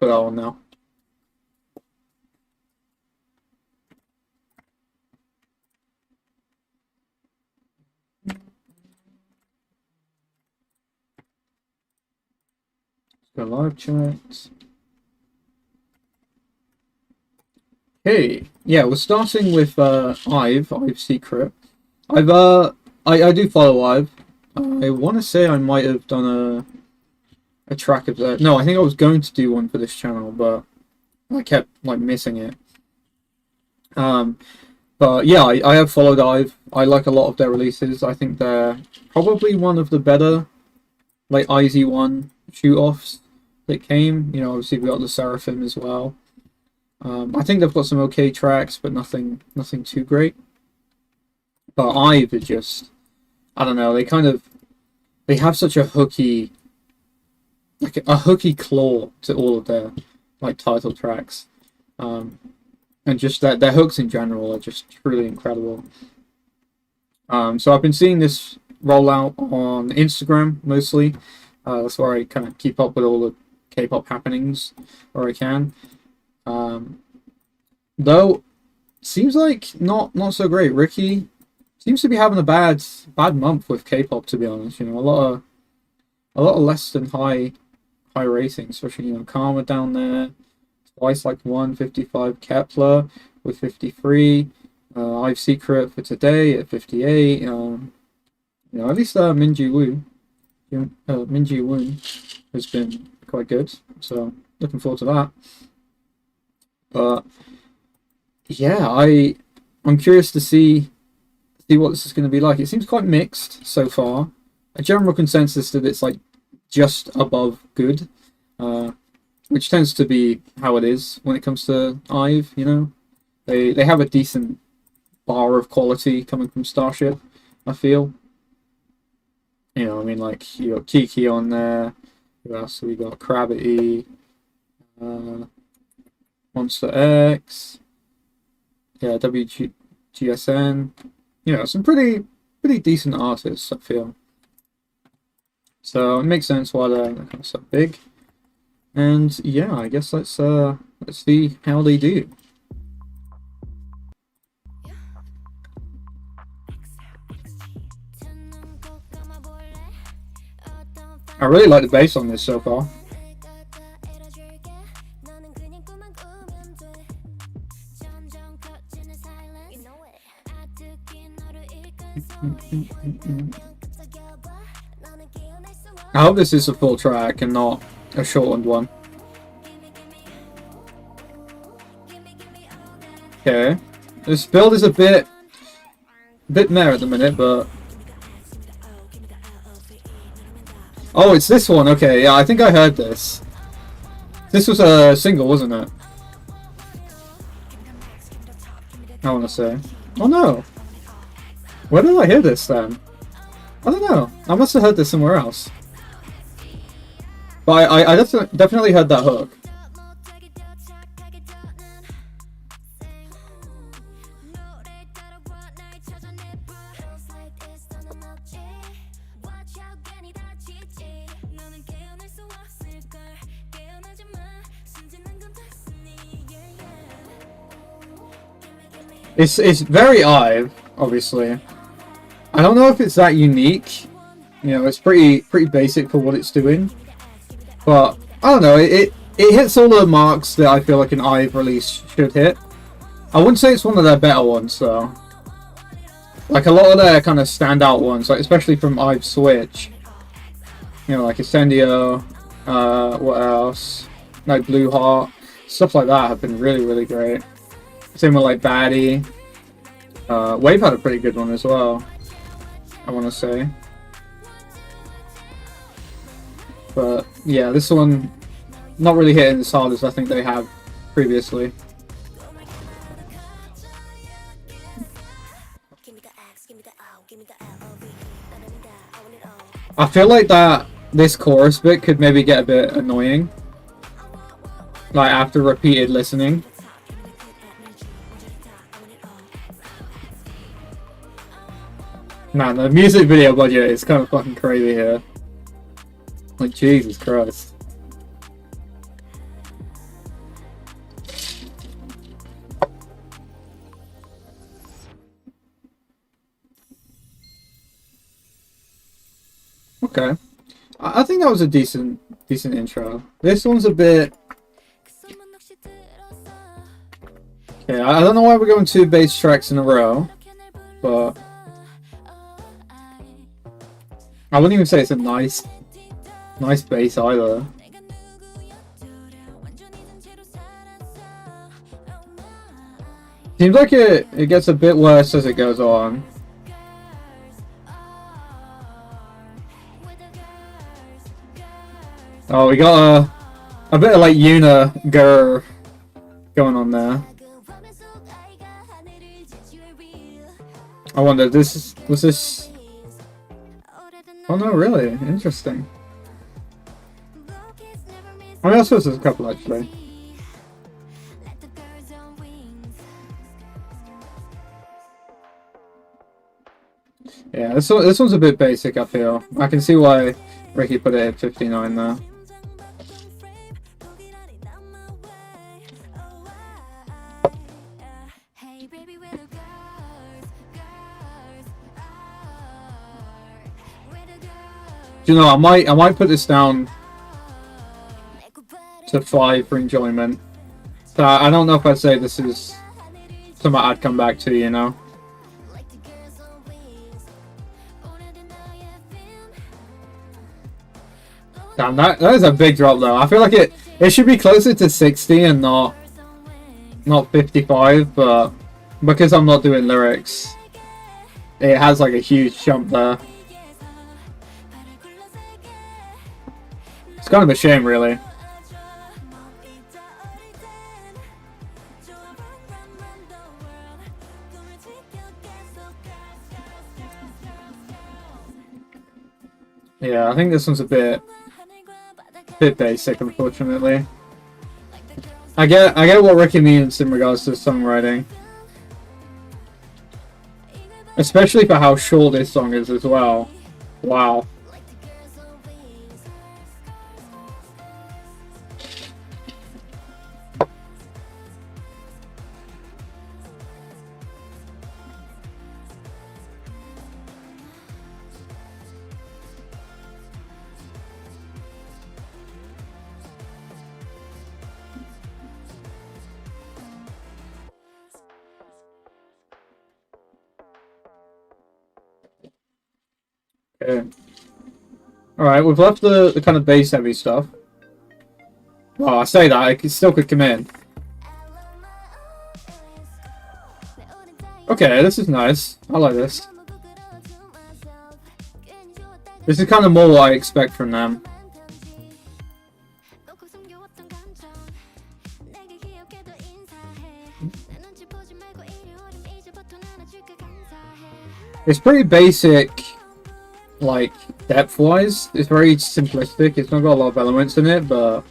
put that on now. Go live chat. Hey, yeah, we're starting with IVE Secret. I do follow IVE. I want to say I might have done a track of that. No, I think I was going to do one for this channel, but I kept like missing it. But yeah, I have followed IVE. I like a lot of their releases. I think they're probably one of the better like IZ1 shoot-offs that came. You know, obviously we got the Seraphim as well. I think they've got some okay tracks, but nothing too great. But IVE is just, I don't know, they have such a hooky, like a hooky claw to all of their like title tracks, and just their hooks in general are just truly incredible. So I've been seeing this roll out on Instagram mostly. That's where I kind of keep up with all the K-pop happenings where I can. Though seems like not so great. Ricky seems to be having a bad month with K-pop, to be honest. You know, a lot of less than high ratings, especially, you know, Karma down there, Twice like 155, Kepler with 53, IVE Secret for today at 58. You know, at least Min Jiwoon has been quite good, so looking forward to that. But yeah, I'm curious to see what this is going to be like. It seems quite mixed so far. A general consensus that it's like just above good, which tends to be how it is when it comes to IVE. You know, they have a decent bar of quality coming from Starship, I feel. You know, I mean, like, you got Kiki on there. Who else? We got Gravity, Monster X, yeah, WGSN. You know, some pretty decent artists, I feel. So it makes sense why they're kind of so big. And yeah, I guess let's see how they do. I really like the bass on this so far. I hope this is a full track and not a shortened one. Okay, this build is a bit meh at the minute, but oh, it's this one. Okay, yeah, I think I heard this. This was a single, wasn't it? I want to say. Oh no. Where did I hear this then? I don't know. I must have heard this somewhere else. But I definitely heard that hook. It's very IVE, obviously. I don't know if it's that unique. You know, it's pretty basic for what it's doing. But I don't know, it hits all the marks that I feel like an IVE release should hit. I wouldn't say it's one of their better ones though. Like a lot of their kind of standout ones, like especially from IVE Switch. You know, like Incendio, what else? Like Blue Heart, stuff like that have been really great. Same with like Baddie. Wave had a pretty good one as well, I want to say. But yeah, this one not really hitting as hard as I think they have previously. I feel like this chorus bit could maybe get a bit annoying, like after repeated listening. Man, the music video budget is kind of fucking crazy here. Like, Jesus Christ. Okay. I think that was a decent intro. This one's a bit... Okay, I don't know why we're going 2 bass tracks in a row, but... I wouldn't even say it's a nice bass either. Seems like it gets a bit worse as it goes on. Oh, we got a bit of like Yuna grr going on there. I wonder, was this? Oh no, really? Interesting. I mean, I suppose there's a couple actually. Yeah, this one's a bit basic, I feel. I can see why Ricky put it at 59 there. Do you know, I might put this down to 5 for enjoyment. So I don't know if I'd say this is something I'd come back to, you know. Damn, that is a big drop though. I feel like it should be closer to 60 and not 55, but because I'm not doing lyrics, it has like a huge jump there. It's kind of a shame, really. Yeah, I think this one's a bit basic, unfortunately. I get what Ricky means in regards to songwriting, especially for how short this song is as well. Wow. Okay. Alright, we've left the kind of bass heavy stuff. Well, I say that, it still could come in. Okay, this is nice. I like this. This is kind of more what I expect from them. It's pretty basic, like, depth-wise. It's very simplistic. It's not got a lot of elements in it, but...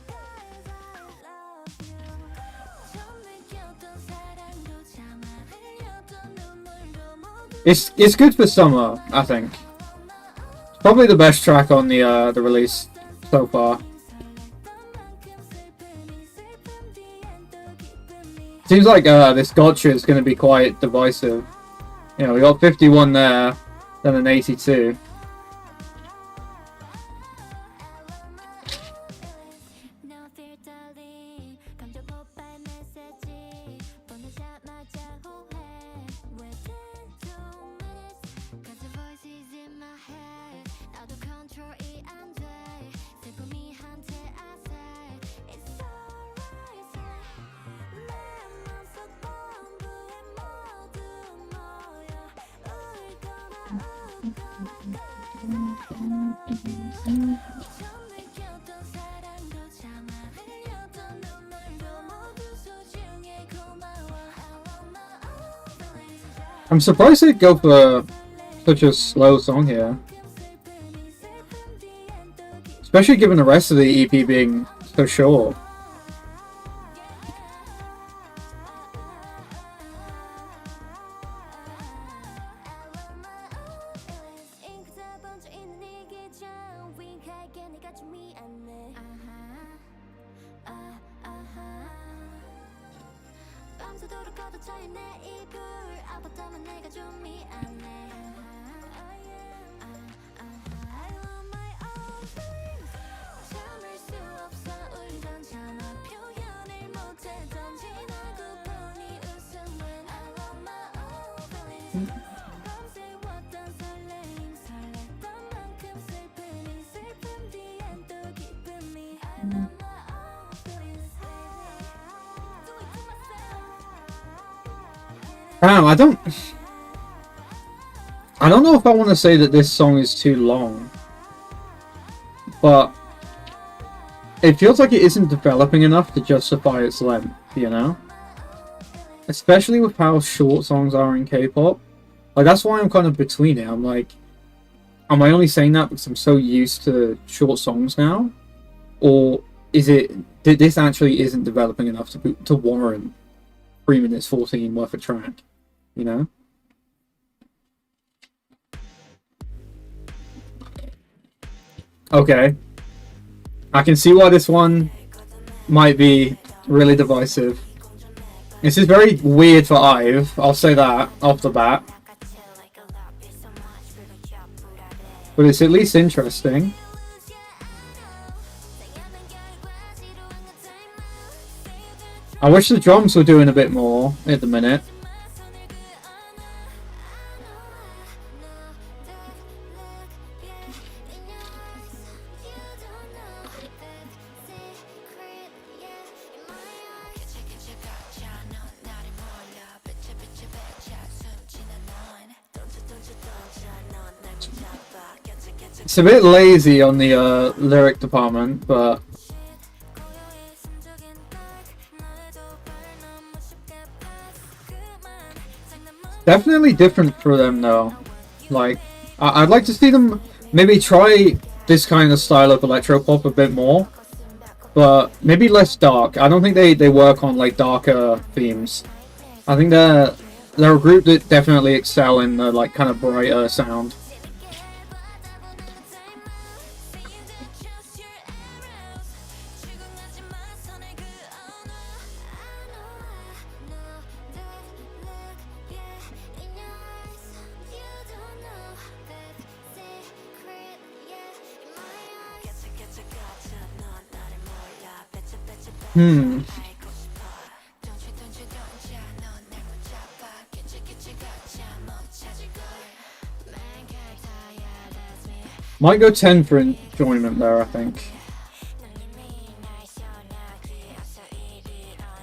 It's good for summer, I think. It's probably the best track on the release so far. Seems like this gotcha is going to be quite divisive. You know, we got 51 there, then an 82. I'm surprised they'd go for such a slow song here. Especially given the rest of the EP being so short. I don't know if I want to say that this song is too long, but it feels like it isn't developing enough to justify its length, you know? Especially with how short songs are in K-pop. Like, that's why I'm kind of between it. I'm like, am I only saying that because I'm so used to short songs now? Or is it that this actually isn't developing enough to warrant 3 minutes 14 worth of track, you know? Okay. I can see why this one might be really divisive. This is very weird for IVE, I'll say that off the bat. But it's at least interesting. I wish the drums were doing a bit more at the minute. It's a bit lazy on the lyric department, but definitely different for them though. Like, I'd like to see them maybe try this kind of style of electropop a bit more, but maybe less dark. I don't think they work on like darker themes. I think they're a group that definitely excel in the like kind of brighter sound. Might go 10 for enjoyment there, I think.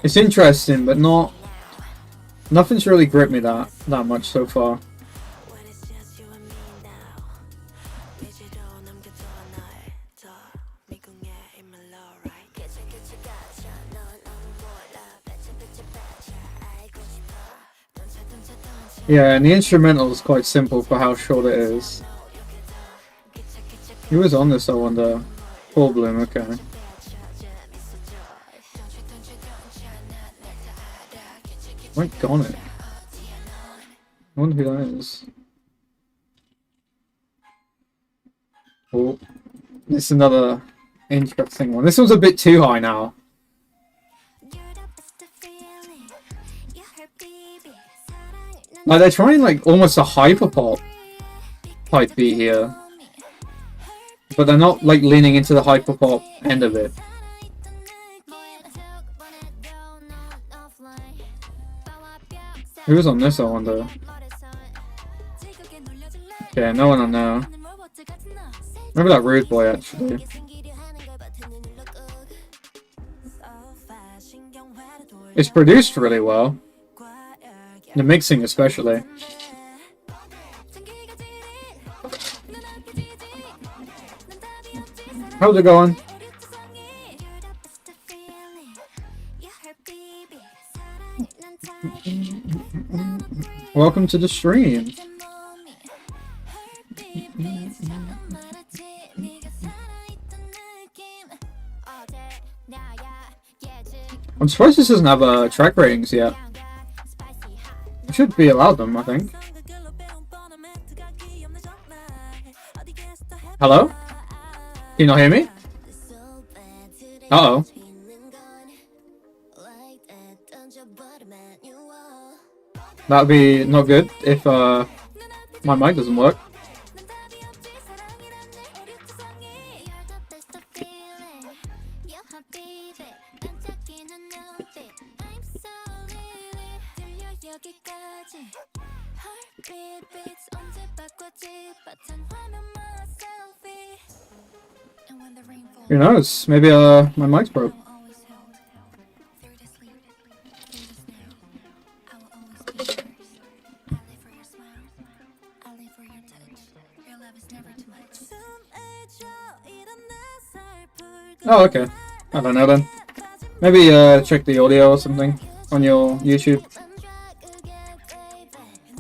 It's interesting, but nothing's really gripped me that much so far. Yeah, and the instrumental is quite simple for how short it is. Who was on this, I wonder? Full Bloom, okay. My god, it. I wonder who that is. Oh, this is another interesting one. This one's a bit too high now. Like, they're trying like almost a hyperpop type beat here. But they're not like leaning into the hyperpop end of it. Who was on this, I wonder? Yeah, no one I know. Remember that Rude Boy, actually. It's produced really well. The mixing especially. How's it going? Welcome to the stream. I'm surprised this doesn't have track ratings yet. It should be allowed them, I think. Hello? Can you not hear me? Uh-oh. That'd be not good if my mic doesn't work. Who knows? Maybe my mic's broke. Oh, okay. I don't know then. Maybe check the audio or something on your YouTube.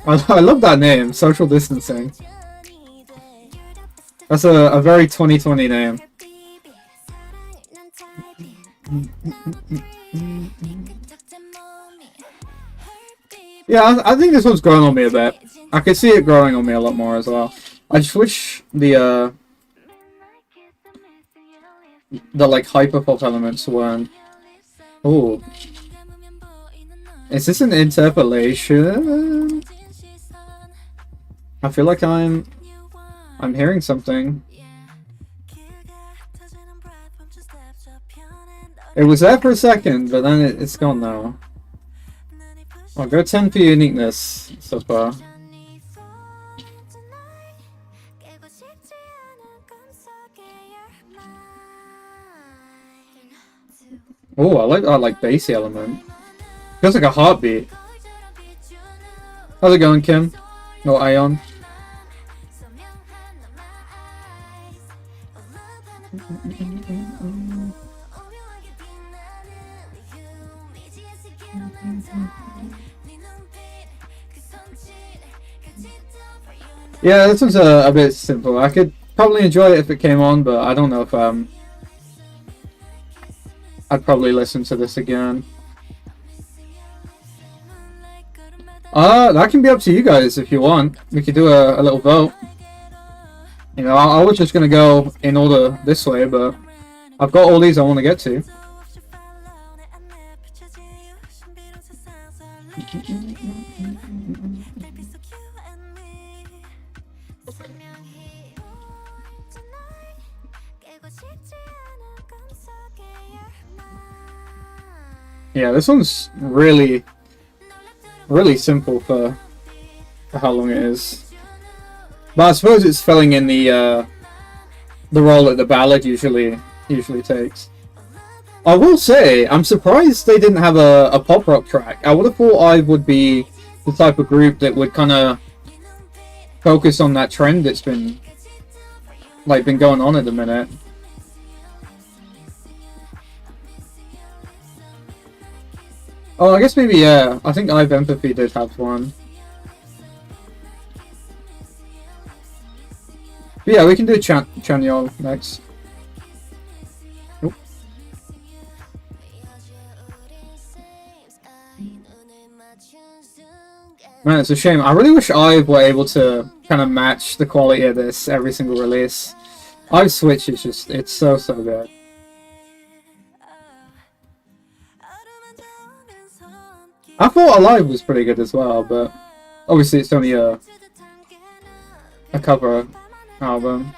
I love that name, social distancing. That's a very 2020 name. Yeah, I think this one's growing on me a bit. I can see it growing on me a lot more as well. I just wish the like hyperpop elements weren't. Oh, is this an interpolation? I feel like I'm hearing something. It was there for a second, but then it's gone now. I'll go 10 for uniqueness so far. Oh, I like that like bassy element. Feels like a heartbeat. How's it going, Kim? No, Ion. Yeah, this one's a bit simple. I could probably enjoy it if it came on, but I don't know if I'd probably listen to this again. That can be up to you guys if you want. We could do a little vote. You know, I was just gonna go in order this way, but I've got all these I want to get to. Yeah, this one's really simple for how long it is. But I suppose it's filling in the role that the ballad usually takes. I will say, I'm surprised they didn't have a pop rock track. I would have thought IVE would be the type of group that would kind of focus on that trend that's been going on at the minute. Oh, I guess maybe, yeah. I think IVE Empathy did have one. But yeah, we can do CHANYEOL next. Oop. Man, it's a shame. I really wish IVE were able to kind of match the quality of this every single release. IVE Switch is just, it's so good. I thought Alive was pretty good as well, but obviously it's only a cover album.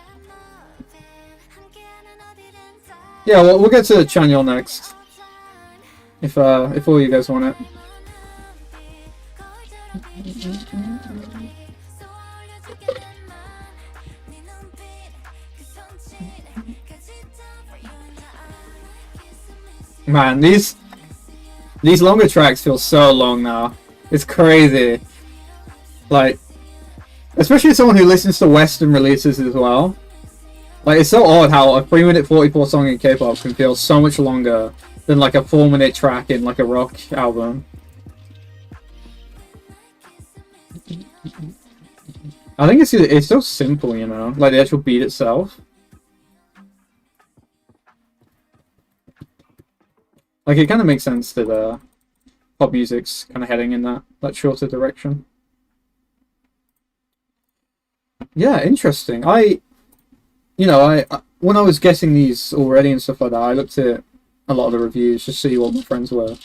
Yeah, well, we'll get to CHANYEOL next, if all you guys want it. Man, these longer tracks feel so long now. It's crazy. Like, especially someone who listens to Western releases as well. Like, it's so odd how a 3-minute 44 song in K-pop can feel so much longer than like a 4-minute track in like a rock album. I think it's so simple, you know, like the actual beat itself. Like, it kind of makes sense that pop music's kind of heading in that shorter direction. Yeah, interesting. You know, when I was guessing these already and stuff like that, I looked at a lot of the reviews just to see what my friends were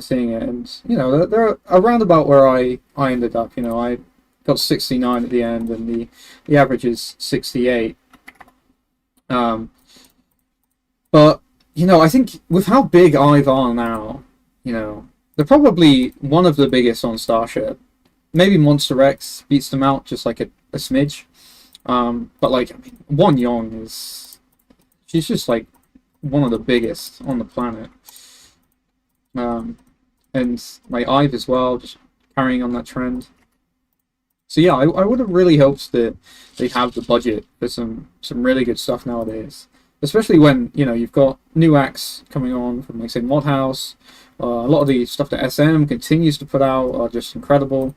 seeing it, and you know, they're around about where I ended up. You know, I got 69 at the end, and the average is 68. But you know, I think with how big IVE are now, you know, they're probably one of the biggest on Starship. maybe Monster X beats them out just like a smidge. But like, I mean, Won Young is, she's just like one of the biggest on the planet. And like IVE as well, just carrying on that trend. So yeah, I would have really hoped that they have the budget for some really good stuff nowadays. Especially when, you know, you've got new acts coming on from, like, say, Mod House. A lot of the stuff that SM continues to put out are just incredible.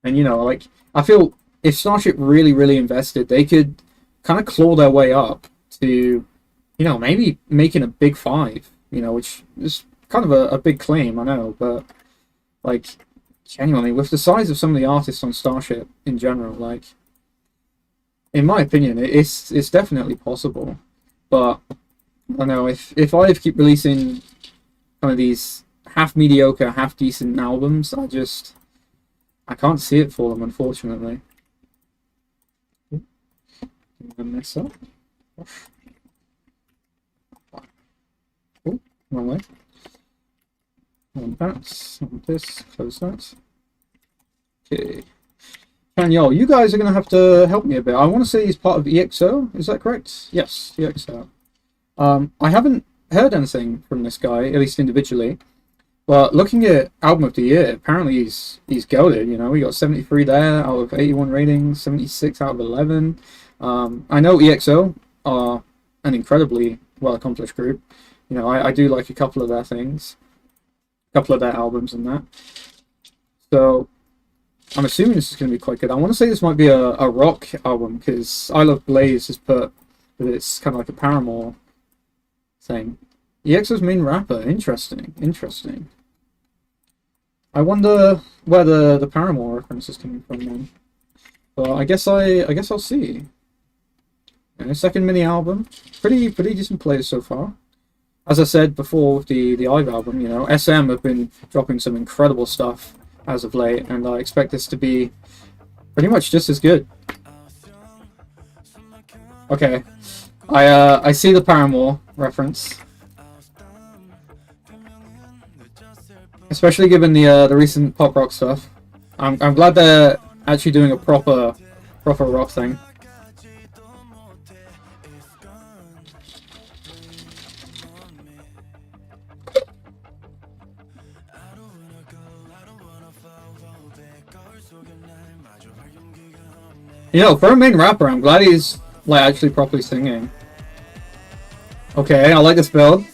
And, you know, like, I feel if Starship really invested, they could kind of claw their way up to, you know, maybe making a big 5, you know, which is kind of a big claim, I know, but, like, genuinely, with the size of some of the artists on Starship in general, like, in my opinion, it's definitely possible. But I don't know, if I keep releasing kind of these half mediocre, half decent albums, I can't see it for them, unfortunately. Mess up. Oh, wrong way. On that, on this, close that. Okay. CHANYEOL, you guys are going to have to help me a bit. I want to say he's part of EXO, is that correct? Yes, EXO. I haven't heard anything from this guy, at least individually. But looking at Album of the Year, apparently he's goated, you know. We got 73 there out of 81 ratings, 76 out of 11. I know EXO are an incredibly well-accomplished group. You know, I do like a couple of their things. A couple of their albums and that. So I'm assuming this is going to be quite good. I want to say this might be a rock album, because I Love Blaze has put that it's kind of like a Paramore thing. EXO's main rapper. Interesting. Interesting. I wonder where the Paramore reference is coming from then. But I guess I'll see. And second mini album. Pretty decent players so far. As I said before with the IVE album, you know, SM have been dropping some incredible stuff as of late, and I expect this to be pretty much just as good. Okay, I see the Paramore reference, especially given the recent pop rock stuff. I'm glad they're actually doing a proper rock thing. You know, for a main rapper, I'm glad he's like actually properly singing. Okay, I like this build.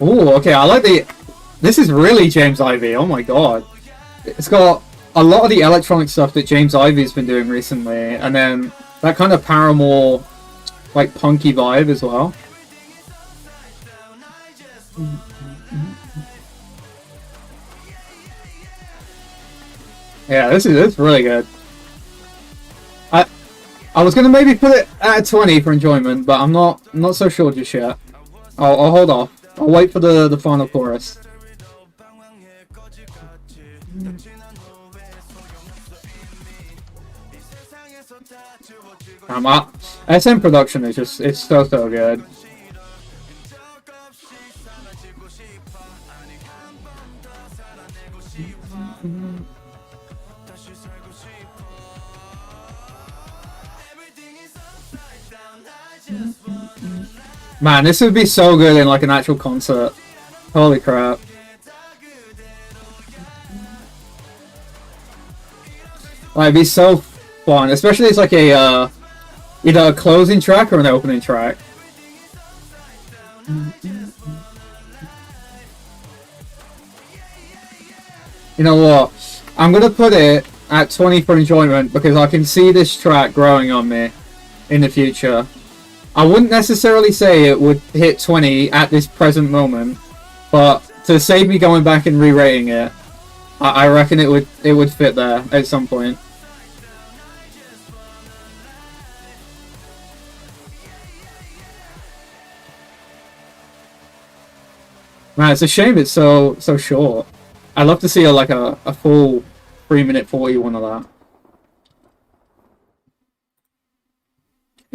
Ooh, okay, I like the... This is really James IVE, oh my god. It's got a lot of the electronic stuff that James IVE has been doing recently, and then that kind of Paramore, like, punky vibe as well. Yeah, this is really good. I was gonna maybe put it at a 20 for enjoyment, but I'm not so sure just yet. I'll hold off. I'll wait for the final chorus. SM production is just, it's so good. Man, this would be so good in like an actual concert. Holy crap. Like, it'd be so fun, especially it's like a either a closing track or an opening track. You know what? I'm gonna put it at 20 for enjoyment because I can see this track growing on me in the future. I wouldn't necessarily say it would hit 20 at this present moment, but to save me going back and re-rating it, I reckon it would fit there at some point. Man, it's a shame it's so short. I'd love to see a full 3-minute 40 one of that.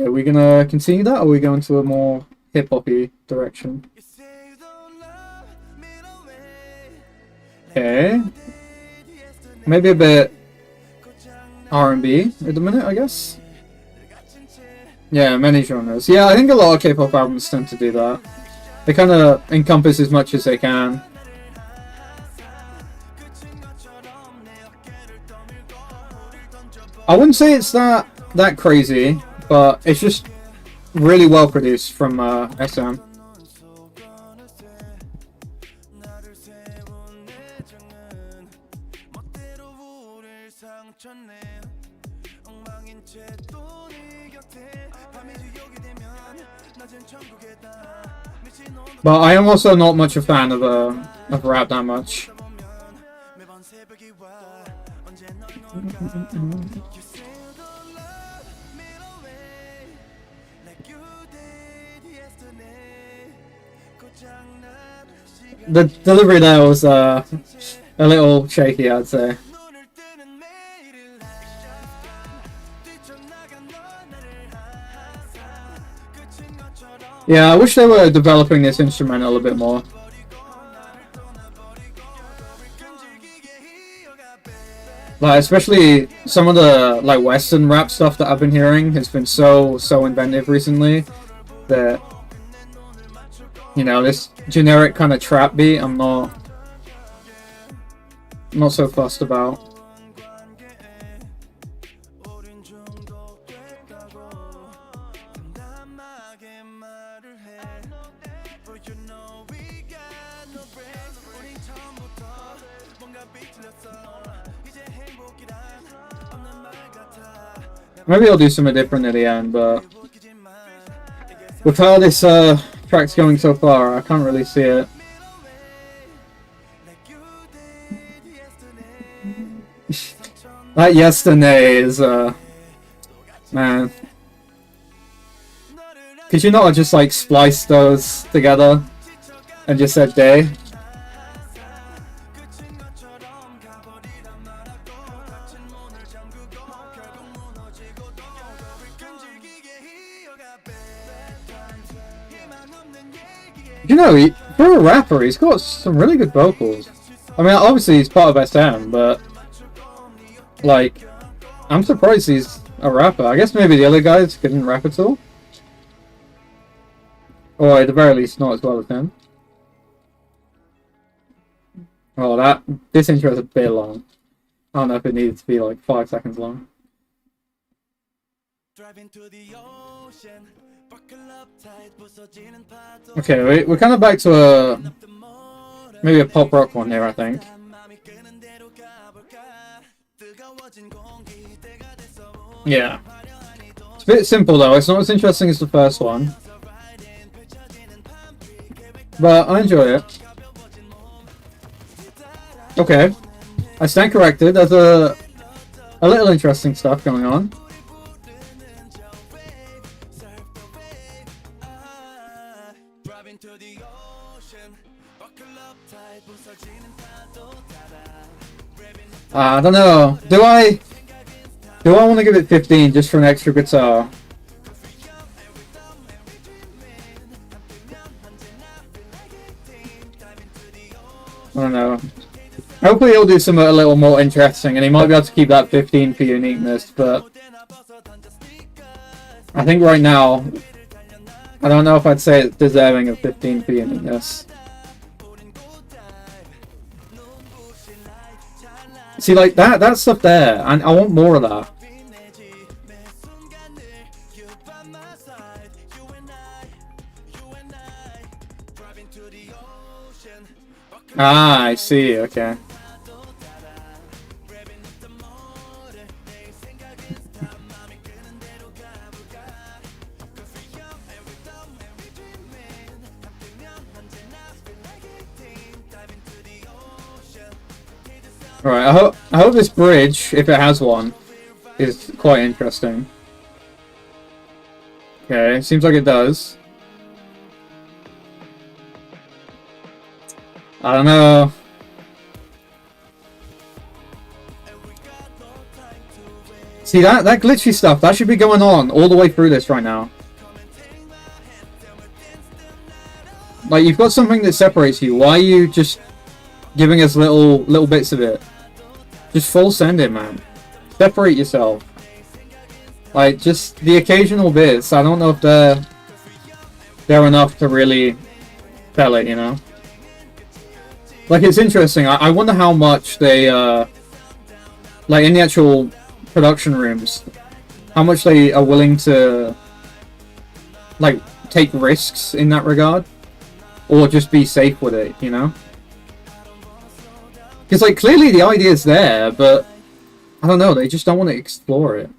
Are we gonna continue that, or are we going to a more hip-hoppy direction? Okay. Maybe a bit R&B at the minute, I guess. Yeah, many genres. Yeah, I think a lot of K-pop albums tend to do that. They kind of encompass as much as they can. I wouldn't say it's that crazy, but it's just really well produced from SM. But I am also not much a fan of rap that much. The delivery there was a little shaky, I'd say. Yeah, I wish they were developing this instrumental a bit more. Like, especially some of the like Western rap stuff that I've been hearing has been so inventive recently that, you know, this generic kind of trap beat I'm not so fussed about. Maybe I'll do something different at the end, but with how this track's going so far, I can't really see it. That yesterday is, man. Could you not just like splice those together and just said day? You know, for a rapper, he's got some really good vocals. I mean, obviously he's part of SM, but like, I'm surprised he's a rapper. I guess maybe the other guys couldn't rap at all. Or at the very least, not as well as him. Oh, this intro is a bit long. I don't know if it needed to be like 5 seconds long. Okay, we're kind of back to maybe a pop rock one here, I think. Yeah. It's a bit simple though, it's not as interesting as the first one. But I enjoy it. Okay. I stand corrected, there's a little interesting stuff going on. I don't know. Do I want to give it 15 just for an extra guitar? I don't know. Hopefully he'll do something a little more interesting and he might be able to keep that 15 for uniqueness, but I think right now, I don't know if I'd say it's deserving of 15 for uniqueness. See, like, that stuff there, and I want more of that. Ah, I see, okay. Alright, I hope this bridge, if it has one, is quite interesting. Okay, seems like it does. I don't know. See, that glitchy stuff, that should be going on all the way through this right now. Like, you've got something that separates you. Why are you just giving us little bits of it. Just full send it, man. Separate yourself. Like, just the occasional bits. I don't know if they're enough to really sell it, you know? Like, it's interesting. I wonder how much they, like, in the actual production rooms, how much they are willing to, like, take risks in that regard. Or just be safe with it, you know? Because, like, clearly the idea's there, but I don't know, they just don't want to explore it.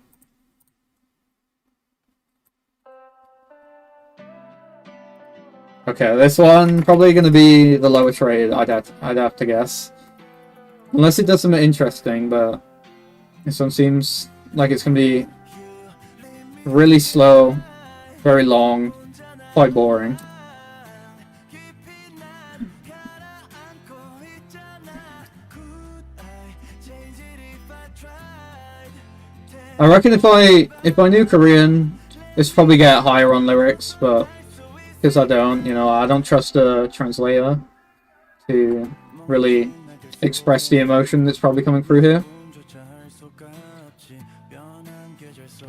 Okay, this one probably going to be the lower trade, I'd have to guess. Unless it does something interesting, but this one seems like it's going to be really slow, very long, quite boring. I reckon if I knew Korean, this would probably get higher on lyrics, but because I don't, you know, I don't trust a translator to really express the emotion that's probably coming through here.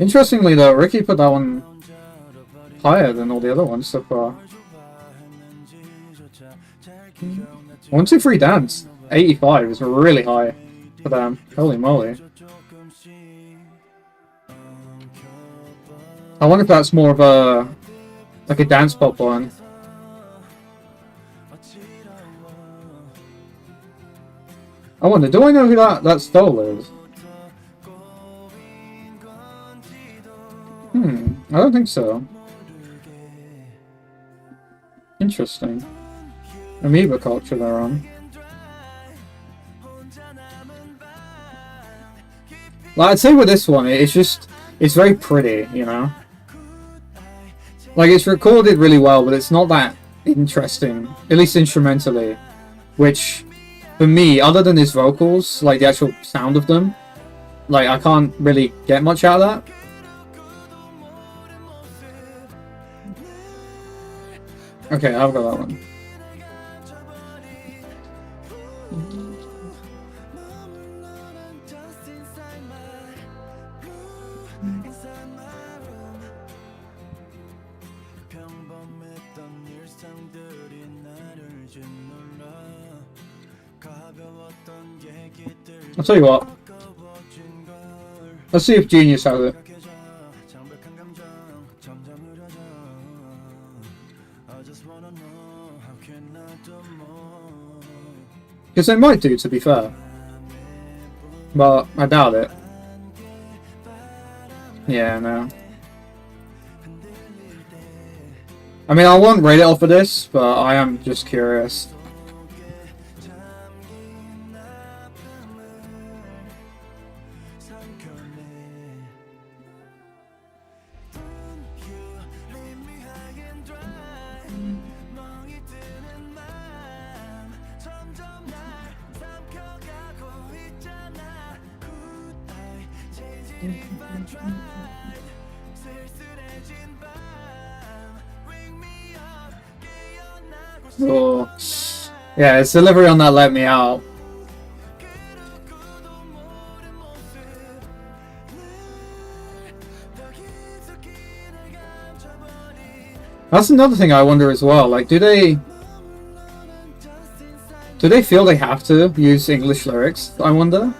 Interestingly though, Ricky put that one higher than all the other ones so far. 1, 2, 3 dance. 85 is really high for them. Holy moly. I wonder if that's more of a, like a dance pop one. I wonder, do I know who that stole is? I don't think so. Interesting. Amoeba culture they're on. Like, I'd say with this one, it's very pretty, you know? Like, it's recorded really well, but it's not that interesting, at least instrumentally. Which, for me, other than his vocals, like the actual sound of them, like, I can't really get much out of that. Okay, I've got that one. I'll tell you what. Let's see if Genius has it. Because they might do, to be fair. But I doubt it. Yeah, no. I mean, I won't rate it off of this, but I am just curious. Oh, yeah, his delivery on that let me out. That's another thing I wonder as well. Like, do they feel they have to use English lyrics? I wonder.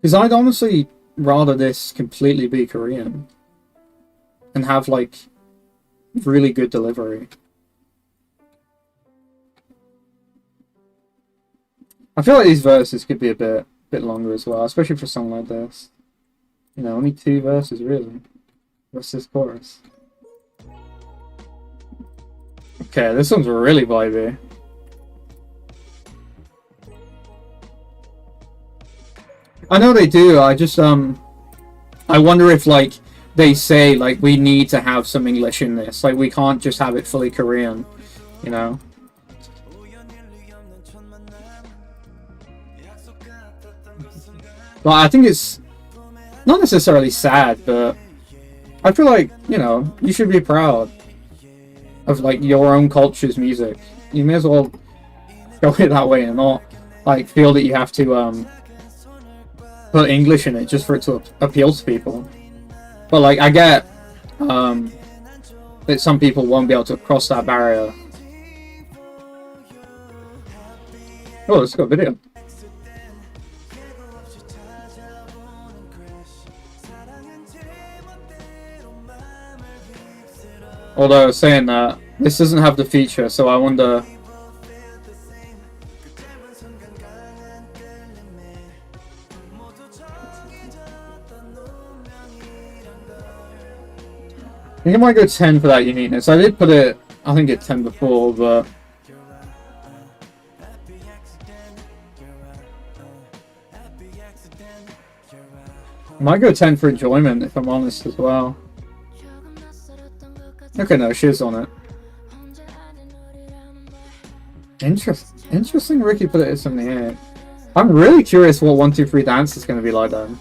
Because I'd honestly rather this completely be Korean and have, like, really good delivery. I feel like these verses could be a bit longer as well, especially for a song like this. You know, only 2 verses really. What's this chorus? Okay, this one's really vibey. I know they do, I just, I wonder if, like, they say, like, we need to have some English in this. Like, we can't just have it fully Korean, you know? But I think it's not necessarily sad, but I feel like, you know, you should be proud of like your own culture's music. You may as well go it that way and not like feel that you have to put English in it just for it to appeal to people. But like I get that some people won't be able to cross that barrier. Oh, let's go video. Although saying that, this doesn't have the feature, so I wonder. I think I might go 10 for that uniqueness. I did put it, I think it's 10 before, but I might go 10 for enjoyment if I'm honest as well. Okay, no, she's on it. Interesting Ricky put it at 78. I'm really curious what 1, 2, 3 dance is going to be like then.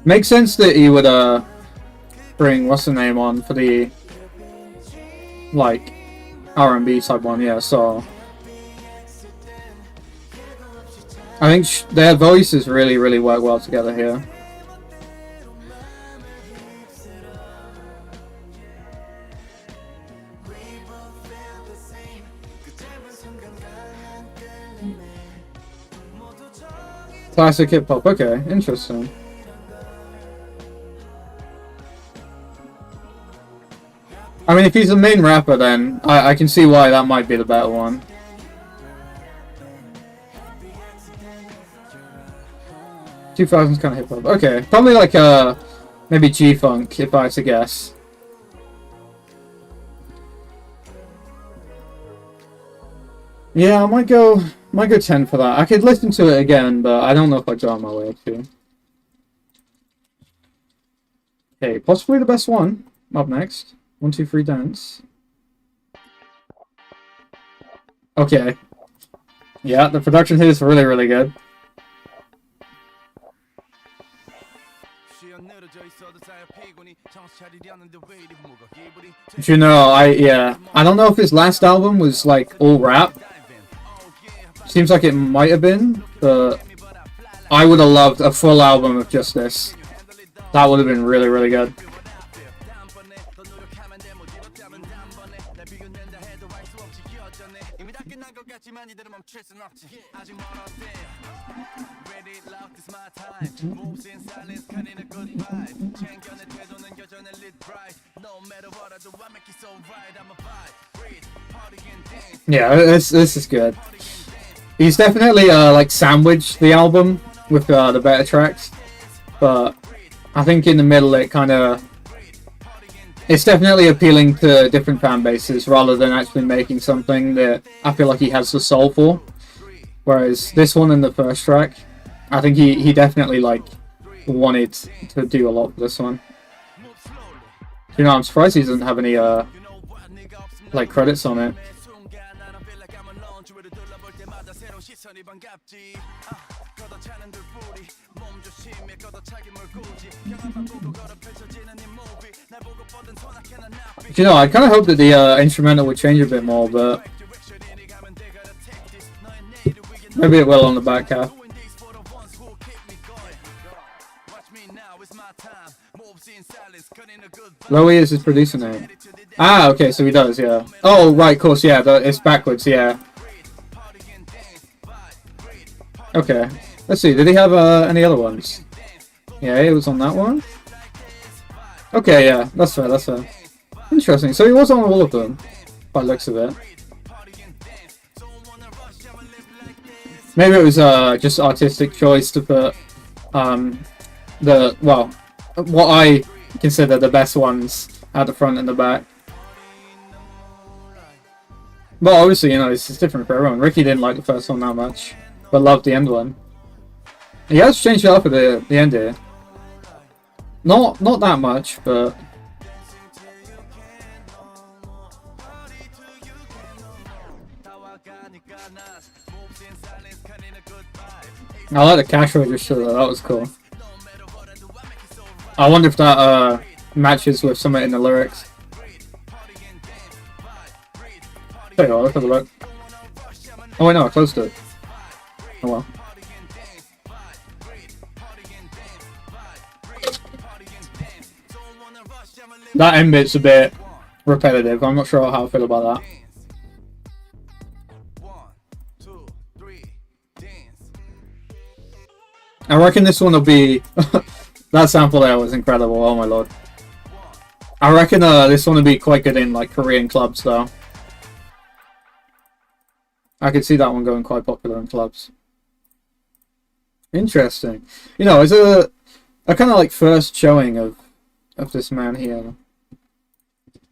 Makes sense that he would bring what's the name on for the like R&B type one, yeah. So I think their voices really work well together here. Classic hip hop. Okay, interesting. I mean, if he's the main rapper, then I can see why that might be the better one. $2000s kind of hip hop. Okay, probably like maybe G-Funk if I had to guess. Yeah, I might go 10 for that. I could listen to it again, but I don't know if I'd go on my way to. Okay, possibly the best one up next. 1, 2, 3 dance. Okay. Yeah, the production here is really good. You know, I don't know if his last album was like all rap. Seems like it might have been, but I would have loved a full album of just this. That would have been really good. Yeah, this is good. He's definitely like sandwiched the album with the better tracks, but I think in the middle it kind of it's definitely appealing to different fan bases rather than actually making something that I feel like he has the soul for. Whereas this one in the first track, I think he definitely like wanted to do a lot for this one. You know, I'm surprised he doesn't have any like credits on it. You know, I kind of hope that the instrumental would change a bit more, but maybe it will on the back half. Lowy is his producer name. Ah, okay, so he does, yeah. Oh, right, of course, yeah, it's backwards, yeah. Okay, let's see, did he have any other ones? Yeah, he was on that one. Okay, yeah, that's fair, that's fair. Interesting, so he was on all of them, by the looks of it. Maybe it was just artistic choice to put what I consider the best ones at the front and the back. But obviously, you know, it's different for everyone. Ricky didn't like the first one that much, but loved the end one. He has changed it up at the end here. Not that much, but I like the cash register though. That was cool. I wonder if that matches with something in the lyrics. There you go, let's have a look. Oh wait, no, I closed it. Oh well. That end bit's a bit repetitive. I'm not sure how I feel about that. I reckon this one will be... that sample there was incredible, oh my lord. I reckon this one will be quite good in like Korean clubs though. I could see that one going quite popular in clubs. Interesting. You know, it's a kind of like first showing of this man here.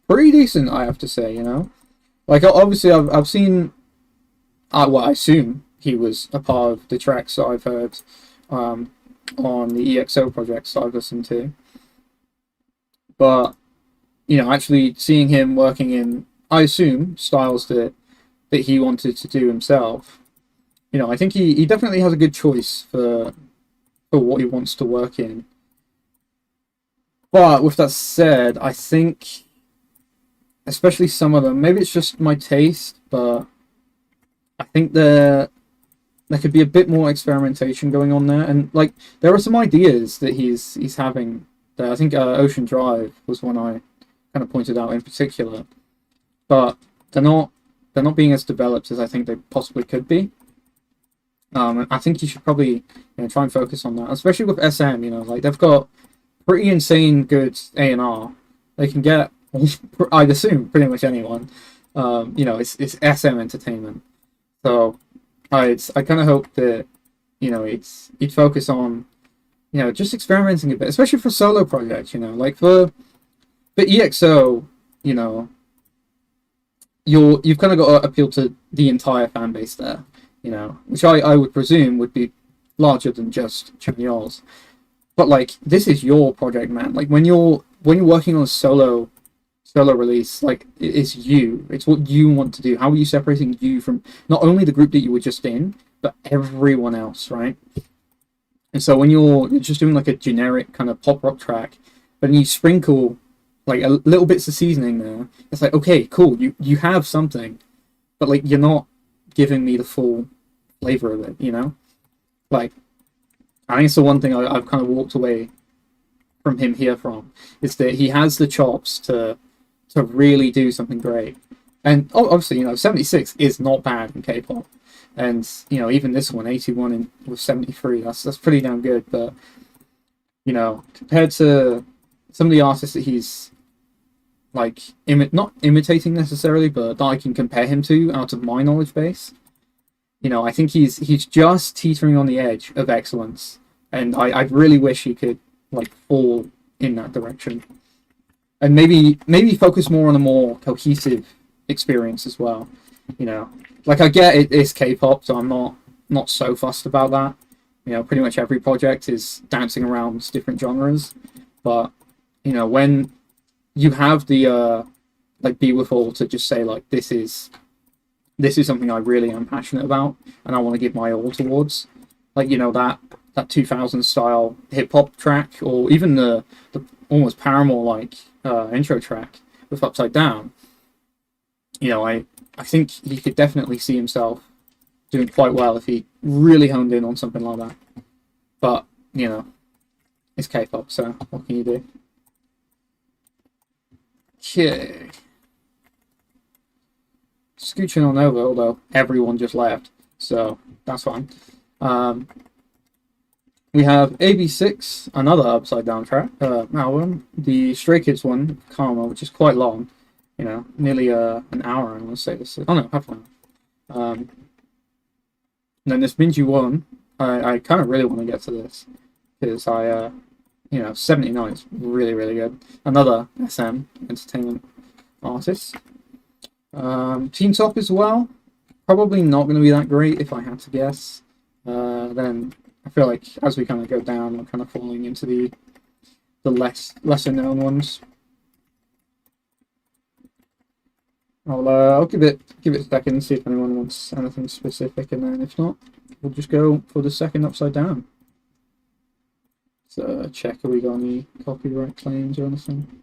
Pretty decent, I have to say, you know? Like, obviously I've seen... well, I assume he was a part of the tracks that I've heard on the EXO projects that I've listened to. But, you know, actually seeing him working in, I assume, styles that he wanted to do himself, you know, I think he definitely has a good choice for what he wants to work in. But with that said, I think, especially some of them, maybe it's just my taste, but I think there could be a bit more experimentation going on there, and like there are some ideas that he's having there. I think Ocean Drive was one I kind of pointed out in particular, but they're not being as developed as I think they possibly could be. And I think you should probably, you know, try and focus on that, especially with SM. You know, like they've got pretty insane good A&R. They can get, I'd assume, pretty much anyone. You know, it's SM Entertainment, so I kind of hope that, you know, you'd focus on, you know, just experimenting a bit, especially for solo projects. You know, like for EXO, you know, you've kind of got to appeal to the entire fan base there, you know, which I would presume would be larger than just CHANYEOL's. But like, this is your project, man. Like when you're working on a solo release, like it's you. It's what you want to do. How are you separating you from not only the group that you were just in, but everyone else, right? And so when you're just doing like a generic kind of pop rock track, but then you sprinkle like a little bits of seasoning there, it's like, okay, cool, you have something, but like you're not giving me the full flavor of it, you know? Like, I think it's the one thing I've kind of walked away from him here from, is that he has the chops to really do something great. And obviously, you know, 76 is not bad in K-pop, and you know, even this one, 81 with 73, that's pretty damn good. But you know, compared to some of the artists that he's like not imitating necessarily, but that I can compare him to out of my knowledge base, you know, I think he's just teetering on the edge of excellence, and I really wish he could like fall in that direction, and maybe focus more on a more cohesive experience as well. You know, like I get it's K-pop, so I'm not so fussed about that. You know, pretty much every project is dancing around different genres, but you know, when you have the like be with all to just say like this is something I really am passionate about and I want to give my all towards, like, you know, that 2000 style hip hop track, or even the almost Paramore like intro track with Upside Down. You know, I think he could definitely see himself doing quite well if he really honed in on something like that. But you know, it's K-pop, so what can you do? Okay. Scooching on over, although everyone just left, so that's fine. We have AB6IX, another Upside Down track album, the Stray Kids one, Karma, which is quite long, you know, nearly an hour. I want to say this. Oh no, half an hour. And then this Jiwoon, I kind of really want to get to this because you know, 79 is really, really good. Another SM Entertainment artist. Teen Top as well. Probably not going to be that great if I had to guess. Then I feel like as we kind of go down, we're kind of falling into the the lesser known ones. I'll give it a second, see if anyone wants anything specific, and then if not, we'll just go for the second upside down. So check, have we got any copyright claims or anything?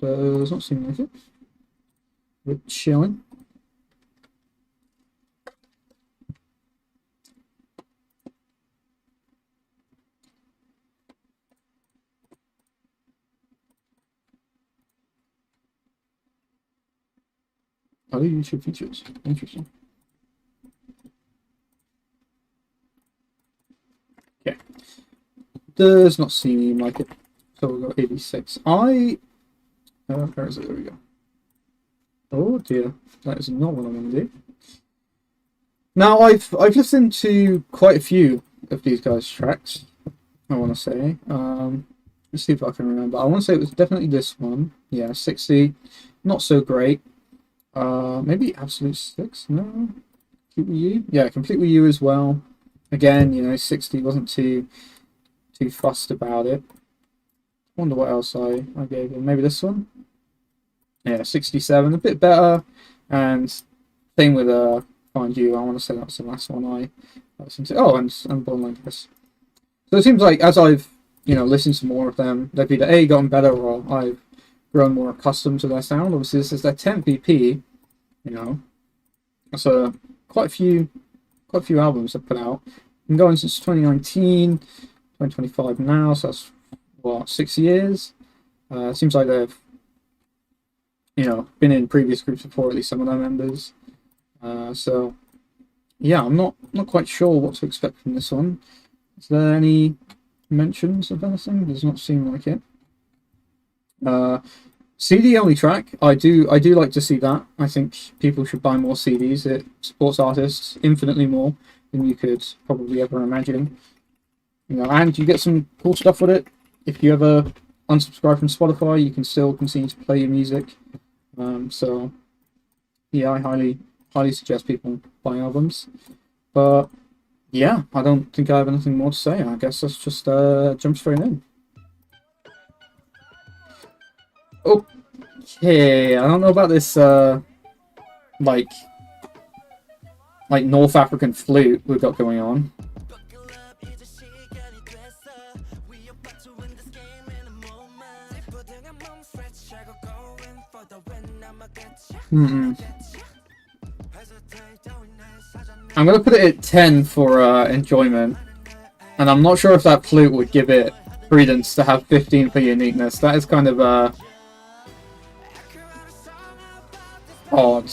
Does not seem like it. We're chilling. Other YouTube features. Interesting. Okay. Does not seem like it. So we've got AB6IX. Where is it? There we go. Oh dear. That is not what I want to do. Now I've listened to quite a few of these guys' tracks, I want to say. Let's see if I can remember. I want to say it was definitely this one. Yeah, 60. Not so great. Maybe AB6IX? No? Complete With You? Yeah, Complete With You as well. Again, you know, 60 wasn't too fussed about it. Wonder what else I gave him. Maybe this one? Yeah, 67, a bit better. And same with Find You. I want to say that's the last one I listened to. Oh, and Born Like This. So it seems like as I've, you know, listened to more of them, they've either A, gotten better, or I've grown more accustomed to their sound. Obviously, this is their 10th EP, you know. So quite a few albums they've put out. Been going since 2019, 2025 now, so that's what, 6 years. Seems like they've, you know, been in previous groups before, at least some of their members. So yeah, I'm not quite sure what to expect from this one. Is there any mentions of anything? Does not seem like it. CD only track. I do like to see that. I think people should buy more CDs. It supports artists infinitely more than you could probably ever imagine. You know, and you get some cool stuff with it. If you ever unsubscribe from Spotify, you can still continue to play your music. So yeah, I highly suggest people buy albums. But yeah, I don't think I have anything more to say. I guess let's just jump straight in. Okay, I don't know about this like North African flute we've got going on. I'm gonna put it at 10 for enjoyment, and I'm not sure if that flute would give it credence to have 15 for uniqueness. That is kind of odd.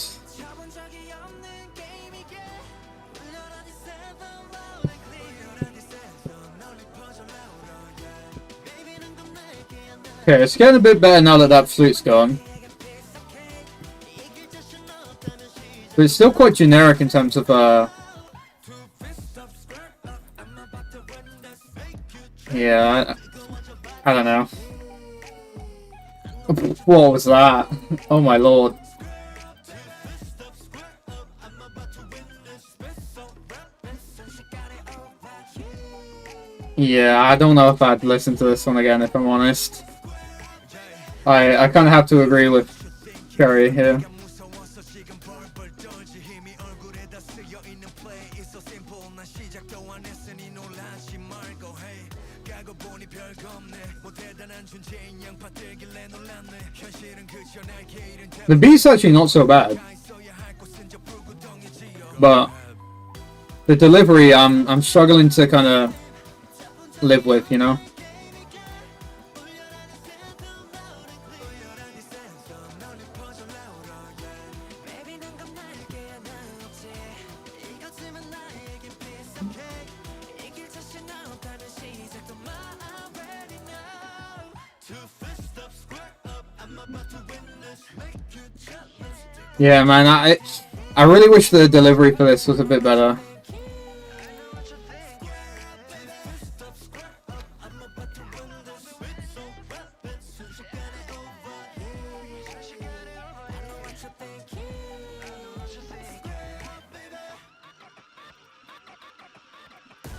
Okay, it's getting a bit better now that that flute's gone. But it's still quite generic in terms of yeah, I don't know. What was that? Oh my lord. Yeah, I don't know if I'd listen to this one again, if I'm honest. I kind of have to agree with Cherry here. The beat's actually not so bad, but the delivery I'm struggling to kind of live with, you know. Yeah, man, I really wish the delivery for this was a bit better.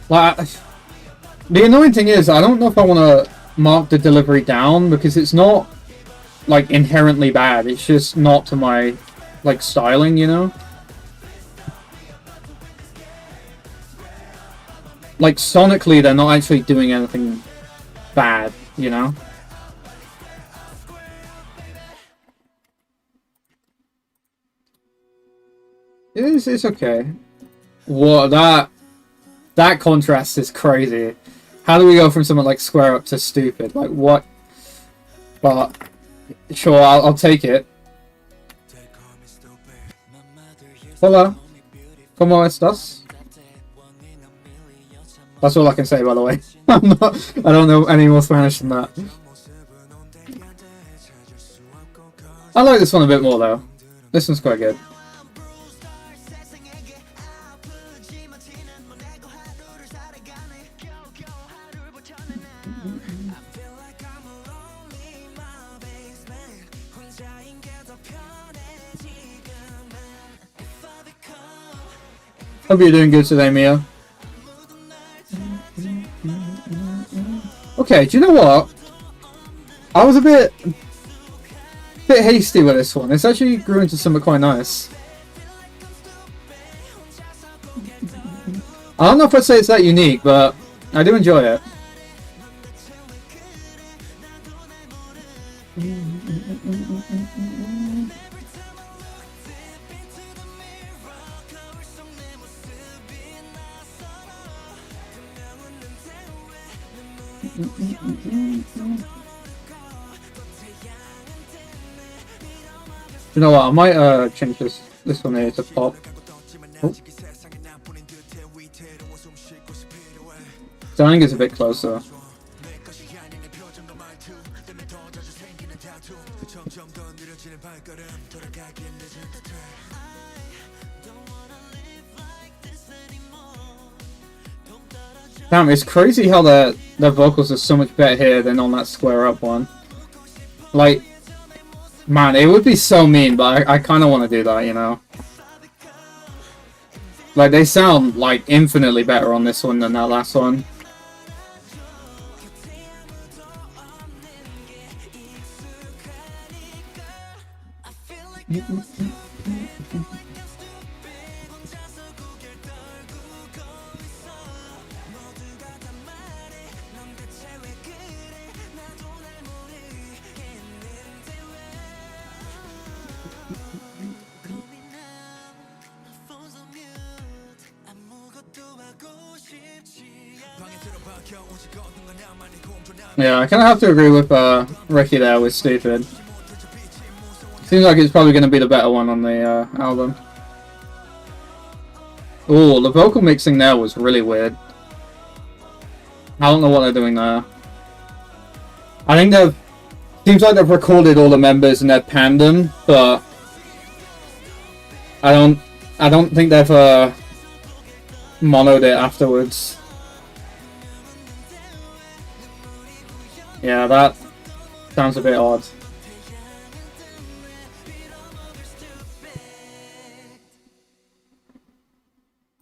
Like, the annoying thing is, I don't know if I want to mark the delivery down because it's not like inherently bad. It's just not to my like styling, you know. Like sonically, they're not actually doing anything bad, you know. It's okay. Whoa, that contrast is crazy. How do we go from someone like square up to stupid? Like what? But sure, I'll take it. Hola, ¿cómo estás? That's all I can say, by the way. I don't know any more Spanish than that. I like this one a bit more though. This one's quite good. Hope you're doing good today, Mia. Okay, do you know what? I was a bit hasty with this one. It's actually grew into something quite nice. I don't know if I'd say it's that unique, but I do enjoy it. You know what? I might change this one here to pop. Oh. So I think it's a bit closer. Damn, it's crazy how their vocals are so much better here than on that square up one. Like, man, it would be so mean, but I kind of want to do that, you know? Like, they sound, like, infinitely better on this one than that last one. Yeah, I kind of have to agree with Ricky there with Stupid. Seems like it's probably going to be the better one on the album. Oh, the vocal mixing there was really weird. I don't know what they're doing there. I think they've... Seems like they've recorded all the members and they've panned them, but... I don't think they've monoed it afterwards. Yeah, that sounds a bit odd.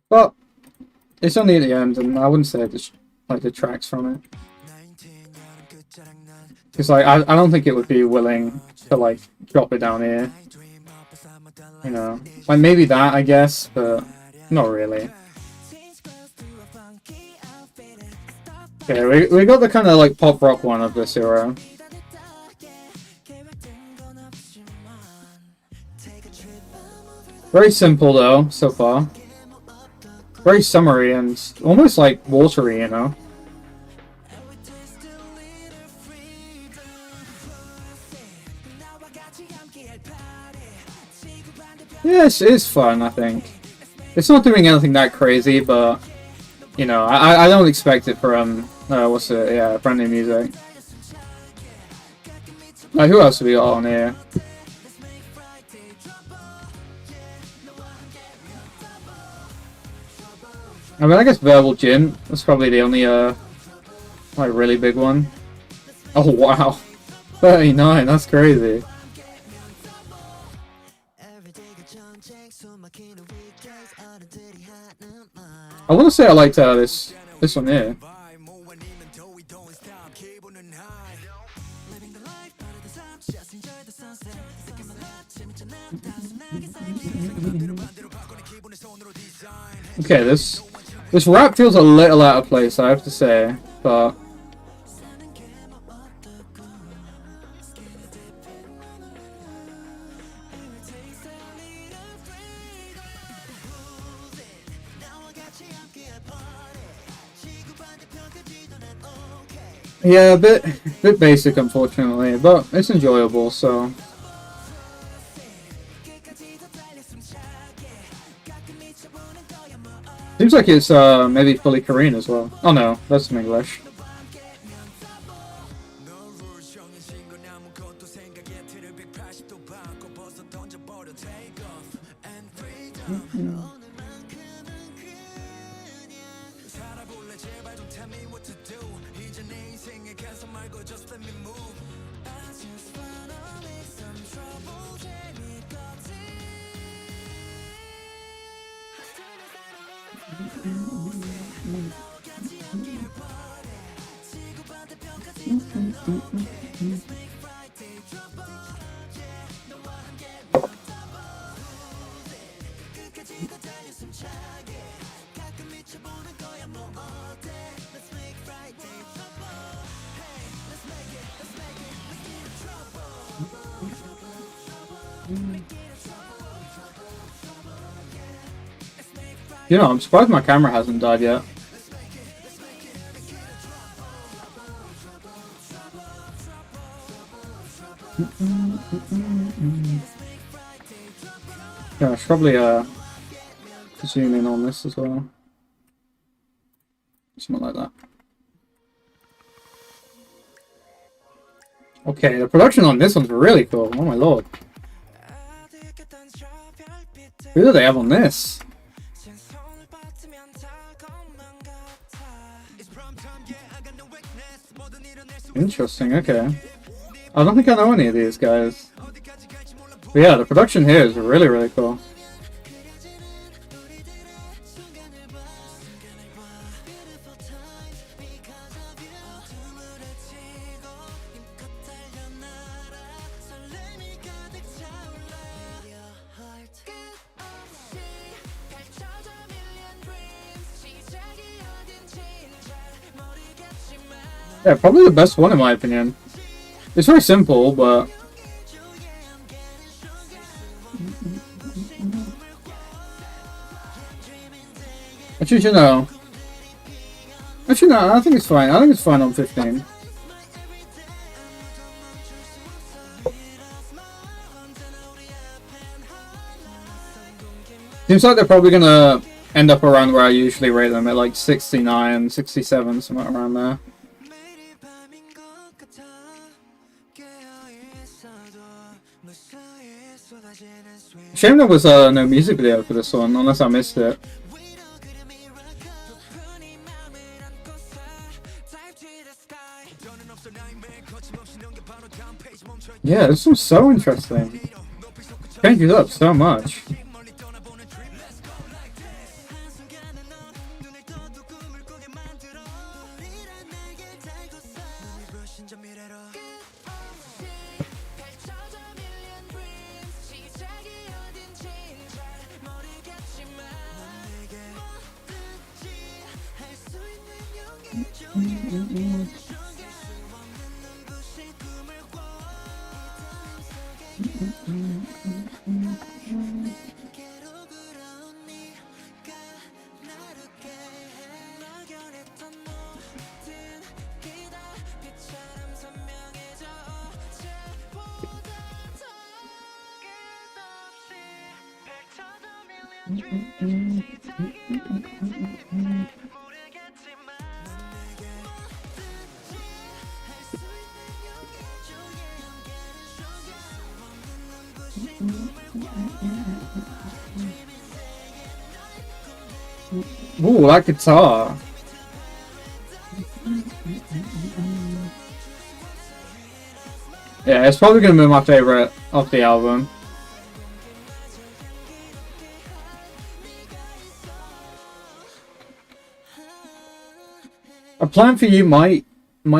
But it's only at the end, and I wouldn't say it like detracts from it. Because like I don't think it would be willing to like drop it down here. You know, like maybe that I guess, but not really. Okay, we got the kind of like pop rock one of this era. Very simple though, so far. Very summery and almost like watery, you know. Yes, it's fun, I think. It's not doing anything that crazy, but you know, I don't expect it from what's it? Yeah, brand new music. Like, who else have we got on here? I mean, I guess Verbal Gin. That's probably the only like really big one. Oh wow, 39. That's crazy. I want to say I liked this one here. Okay, this rap feels a little out of place, I have to say, but yeah, a bit basic, unfortunately, but it's enjoyable. So seems like it's maybe fully Korean as well. Oh no, that's in English. You know, I'm surprised my camera hasn't died yet. Yeah, I should probably zoom in on this as well. Something like that. Okay, the production on this one's really cool. Oh my lord. Who do they have on this? Interesting, okay. I don't think I know any of these guys. But yeah, the production here is really, really cool. Yeah, probably the best one in my opinion. It's very simple, but actually, you know, no, I think it's fine. I think it's fine on 15. Seems like they're probably gonna end up around where I usually rate them, at like 69, 67, somewhere around there. Shame there was no music video for this one, unless I missed it. Yeah, this was so interesting. Changes up so much. Ooh, that guitar. Yeah, it's probably going to be my favorite of the album. A Plan for You might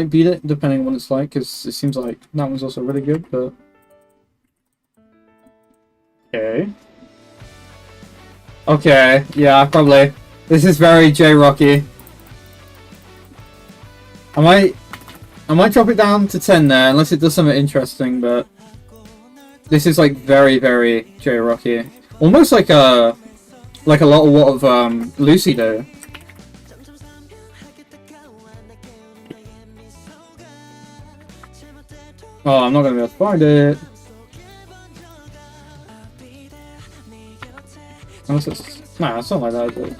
beat it, depending on what it's like, because it seems like that one's also really good, but... Okay. Okay, yeah, probably. This is very J-Rocky. I might drop it down to 10 there, unless it does something interesting, but this is like very, very J-Rocky. Almost like a lot of what Lucy do. Oh, I'm not gonna be able to find it. Unless it's... Nah, it's not like that, is it?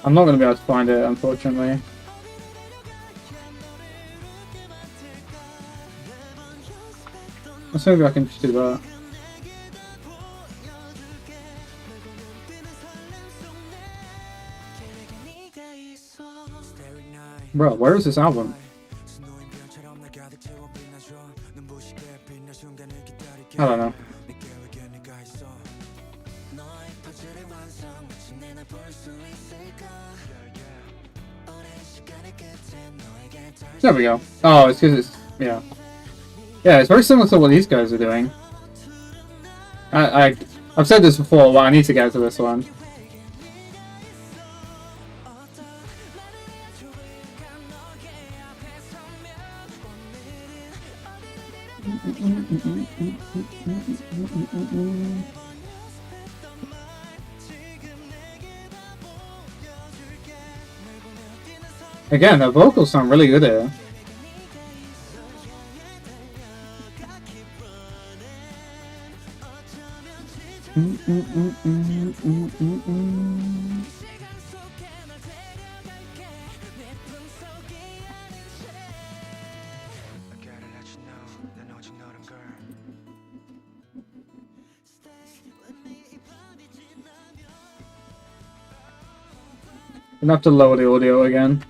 I'm not going to be able to find it, unfortunately. Let's maybe I can just do that. Bro, where is this album? I don't know. There we go. Oh, it's because it's... yeah. Yeah, it's very similar to what these guys are doing. I've said this before, but I need to get to this one. Again, the vocals sound really good here. I'm gonna have to lower the audio again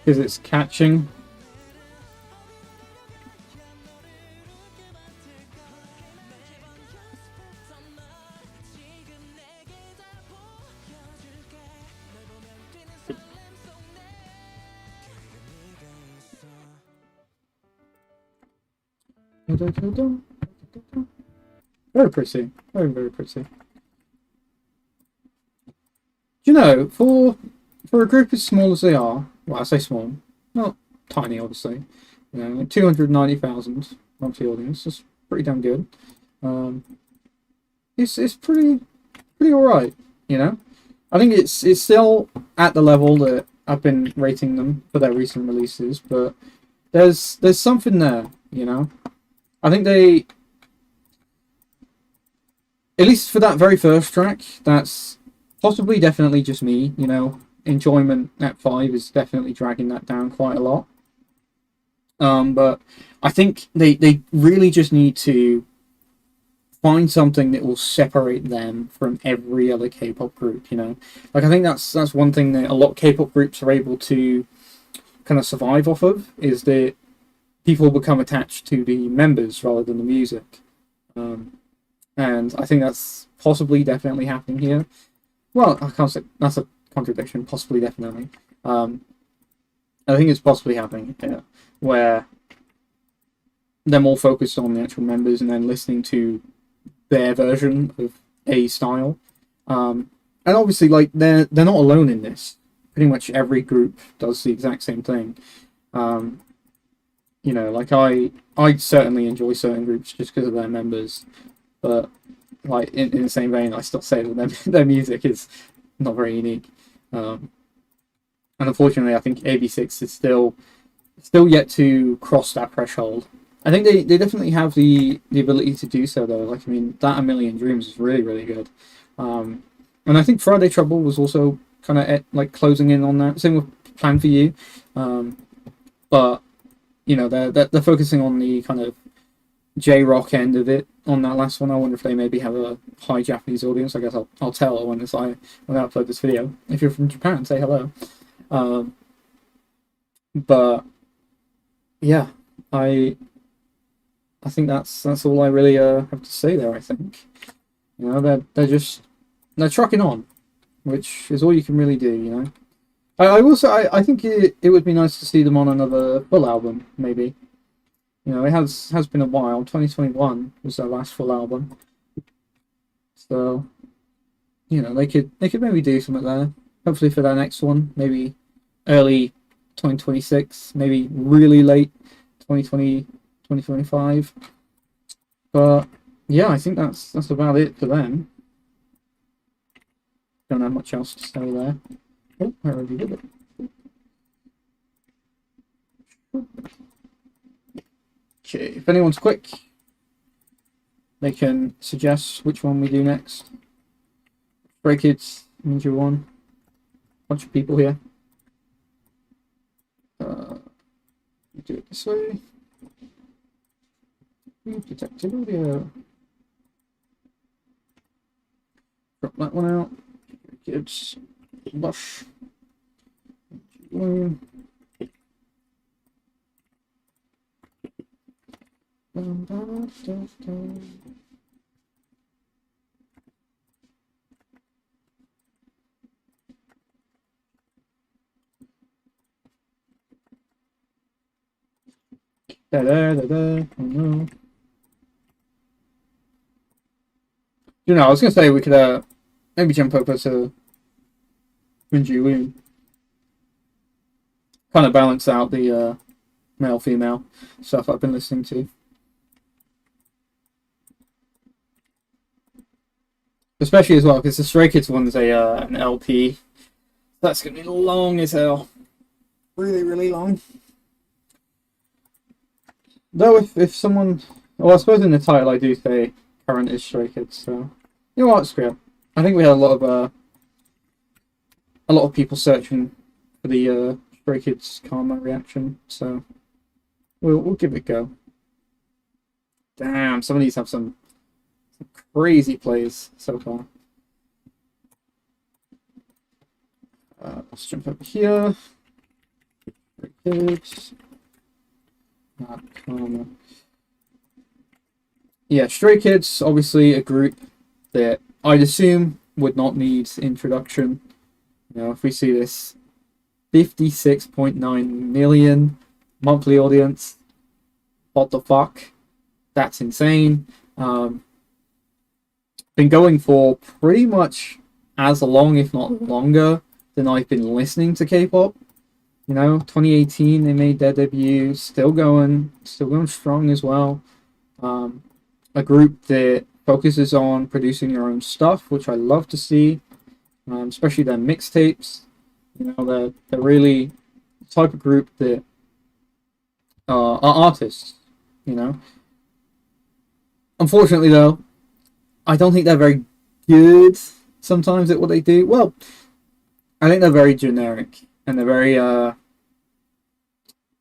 because it's catching. Very pretty. Very, very pretty. Do you know, for a group as small as they are, well, I say small, not tiny, obviously, you know, 290,000 monthly audience, that's pretty damn good. It's pretty alright, you know. I think it's still at the level that I've been rating them for their recent releases, but there's something there, you know. I think they, at least for that very first track, that's possibly definitely just me, you know. Enjoyment at 5 is definitely dragging that down quite a lot. But I think they really just need to find something that will separate them from every other K-pop group, you know. Like, I think that's one thing that a lot of K-pop groups are able to kind of survive off of, is that people become attached to the members rather than the music. And I think that's possibly definitely happening here. Well, I can't say that's a contradiction. Possibly, definitely. I think it's possibly happening here, where they're more focused on the actual members and then listening to their version of a style. And obviously, like, they're not alone in this. Pretty much every group does the exact same thing. You know, like, I certainly enjoy certain groups just because of their members, but like in the same vein, I still say that their music is not very unique. And unfortunately, I think AB6IX is still yet to cross that threshold. I think they definitely have the ability to do so, though. Like, I mean, that A Million Dreams is really, really good. And I think Friday Trouble was also kind of like closing in on that. Same with Plan for You. But you know, they're focusing on the kind of J-rock end of it on that last one. I wonder if they maybe have a high Japanese audience. I guess I'll tell when I upload this video. If you're from Japan, say hello. But yeah, I think that's all I really have to say there. I think, you know, they're trucking on, which is all you can really do, you know. I think it would be nice to see them on another full album, maybe. You know, it has been a while. 2021 was their last full album, so you know they could maybe do something there. Hopefully for their next one, maybe early 2026, maybe really late 2020 2025. But yeah, I think that's about it for them. Don't have much else to say there. Oh, I already did it. Okay, if anyone's quick, they can suggest which one we do next. Stray Kids, Jiwoon, bunch of people here. Do it this way. Detected audio. Drop that one out. Kids, Lush, Jiwoon. Oh no. You know, I was gonna say we could maybe jump over to Jiwoon. Kind of balance out the male female stuff I've been listening to. Especially as well because the Stray Kids one's an LP. That's gonna be long as hell. Really, really long. Though if someone, well, I suppose in the title I do say current is Stray Kids, so you know what, screw it. I think we had a lot of people searching for the Stray Kids Karma reaction, so we'll give it a go. Damn, some of these have some crazy plays so far. Let's jump over here. Stray Kids. Karma. Yeah, Stray Kids, obviously a group that I'd assume would not need introduction. You know, if we see this 56.9 million monthly audience, what the fuck? That's insane. Been going for pretty much as long, if not longer, than I've been listening to K-pop. You know, 2018 they made their debut, still going strong as well. A group that focuses on producing their own stuff, which I love to see, especially their mixtapes. You know, they're really the type of group that are artists. You know, unfortunately though, I don't think they're very good sometimes at what they do. Well, I think they're very generic and they're very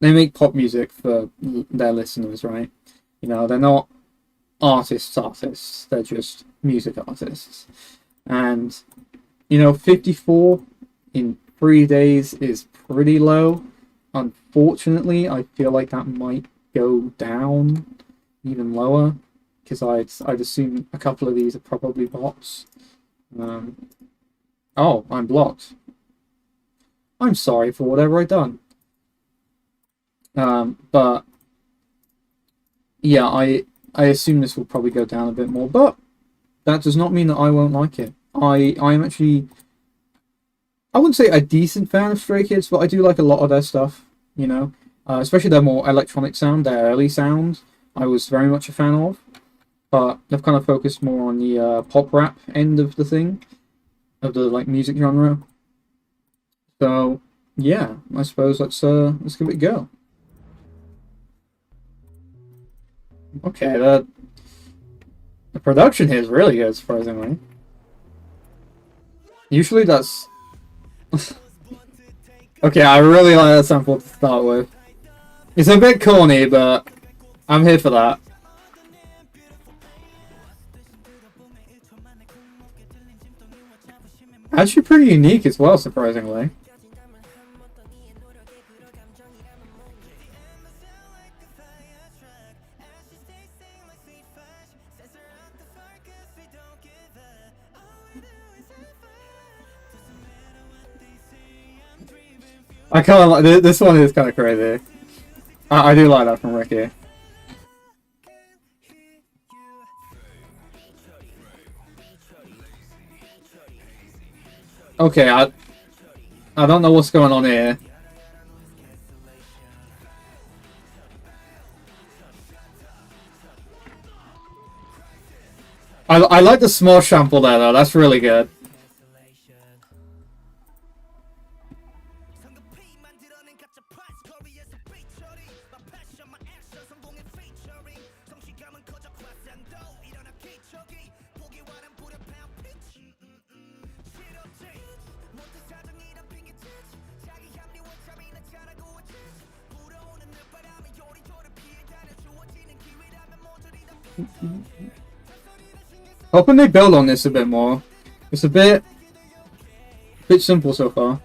they make pop music for their listeners, right? You know, they're not artists, they're just music artists. And you know, 54 in 3 days is pretty low. Unfortunately, I feel like that might go down even lower because I'd assume a couple of these are probably bots. Oh, I'm blocked. I'm sorry for whatever I've done. But yeah, I assume this will probably go down a bit more, but that does not mean that I won't like it. I am actually, I wouldn't say a decent fan of Stray Kids, but I do like a lot of their stuff, you know, especially their more electronic sound, their early sound, I was very much a fan of, but they've kind of focused more on the pop rap end of the thing, of the like music genre. So yeah, I suppose let's give it a go. Okay, the production here is really good, surprisingly. Usually that's okay, I really like that sample to start with. It's a bit corny, but I'm here for that. Actually pretty unique as well, surprisingly. I kind of like this one is kind of crazy. I do like that from Ricky. Okay, I don't know what's going on here. I like the small sample there though. That's really good. Hoping they build on this a bit more. It's a bit simple so far.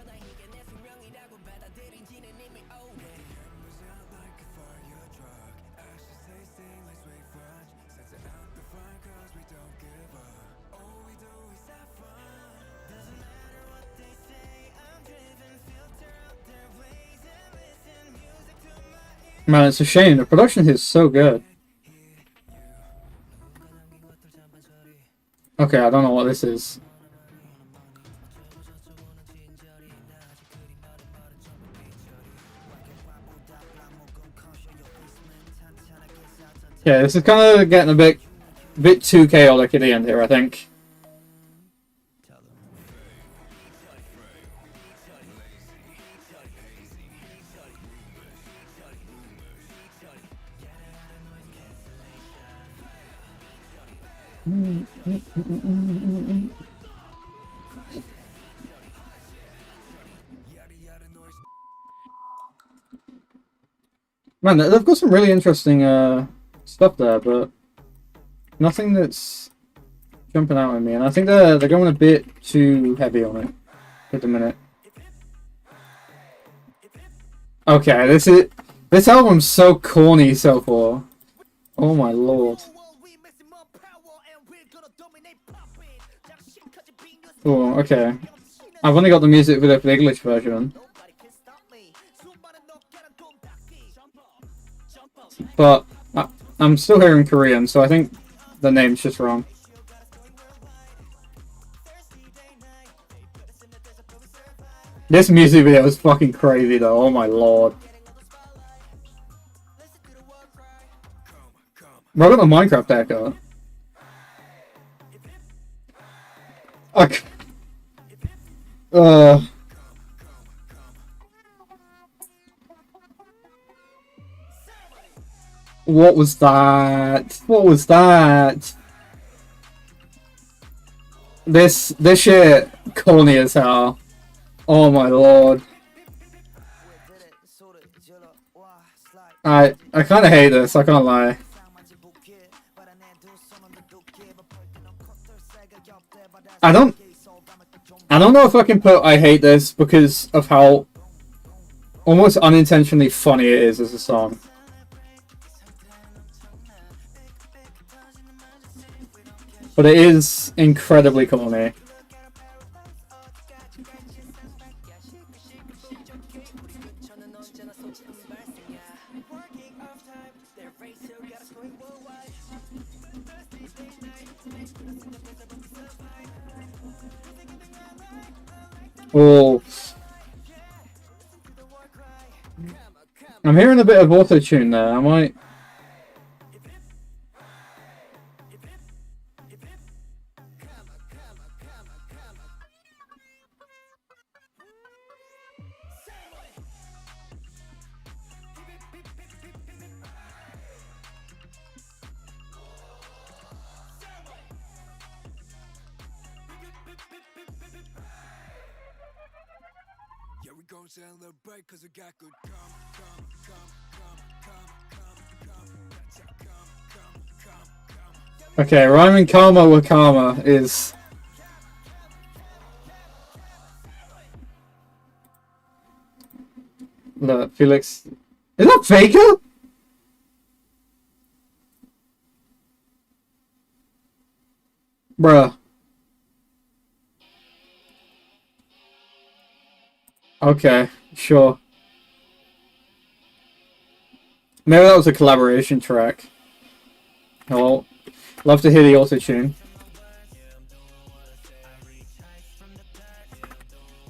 Man, it's a shame. The production is so good. Okay, I don't know what this is. Yeah, this is kind of getting a bit too chaotic at the end here, I think. Man, they've got some really interesting stuff there, but nothing that's jumping out at me. And I think they're going a bit too heavy on it at the minute. Okay, this album's so corny so far. Oh my lord. Oh, okay. I've only got the music video for the English version. But I'm still hearing Korean, so I think the name's just wrong. This music video is fucking crazy though, oh my lord. Bro, I got the Minecraft haircut. Okay. What was that? What was that? This shit corny as hell. Oh my lord. I kind of hate this, I can't lie. I don't know if I can put I hate this because of how almost unintentionally funny it is as a song. But it is incredibly corny. Oh, I'm hearing a bit of auto-tune there. I might. Okay, rhyming karma with karma is... Look, Felix... Is that Faker? Bruh. Okay, sure. Maybe that was a collaboration track. Oh, love to hear the auto-tune.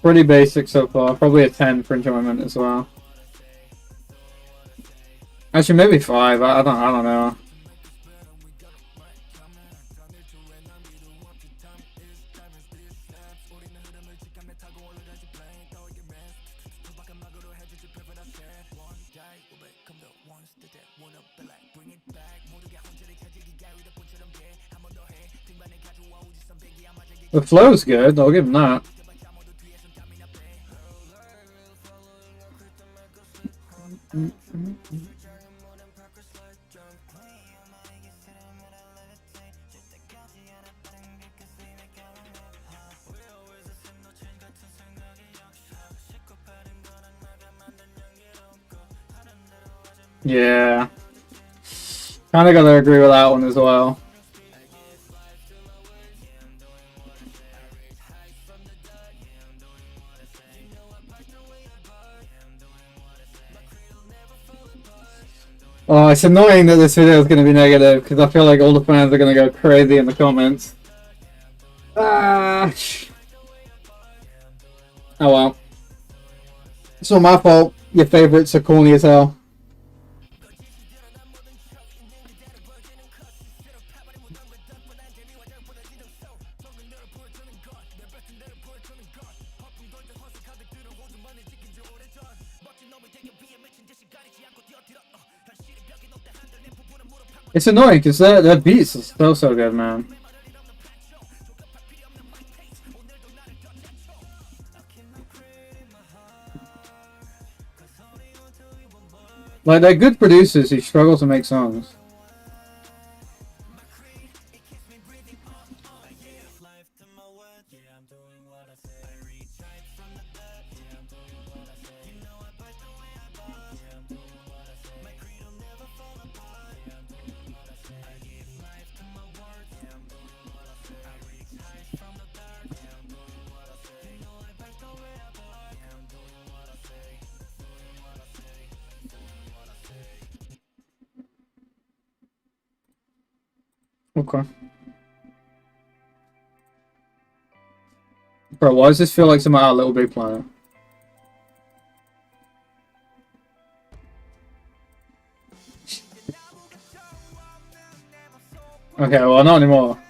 Pretty basic so far. Probably a 10 for enjoyment as well. Actually, maybe 5. I don't know. The flow's good, I'll give him that. Yeah. Kinda gotta agree with that one as well. Oh, it's annoying that this video is going to be negative because I feel like all the fans are going to go crazy in the comments. Ah. Oh well. It's not my fault. Your favorites are corny as hell. It's annoying because their beats are so good, man. Like, they're good producers who struggle to make songs. Okay. Bro, why does this feel like some out of Little Big Planet? Okay, well, not anymore.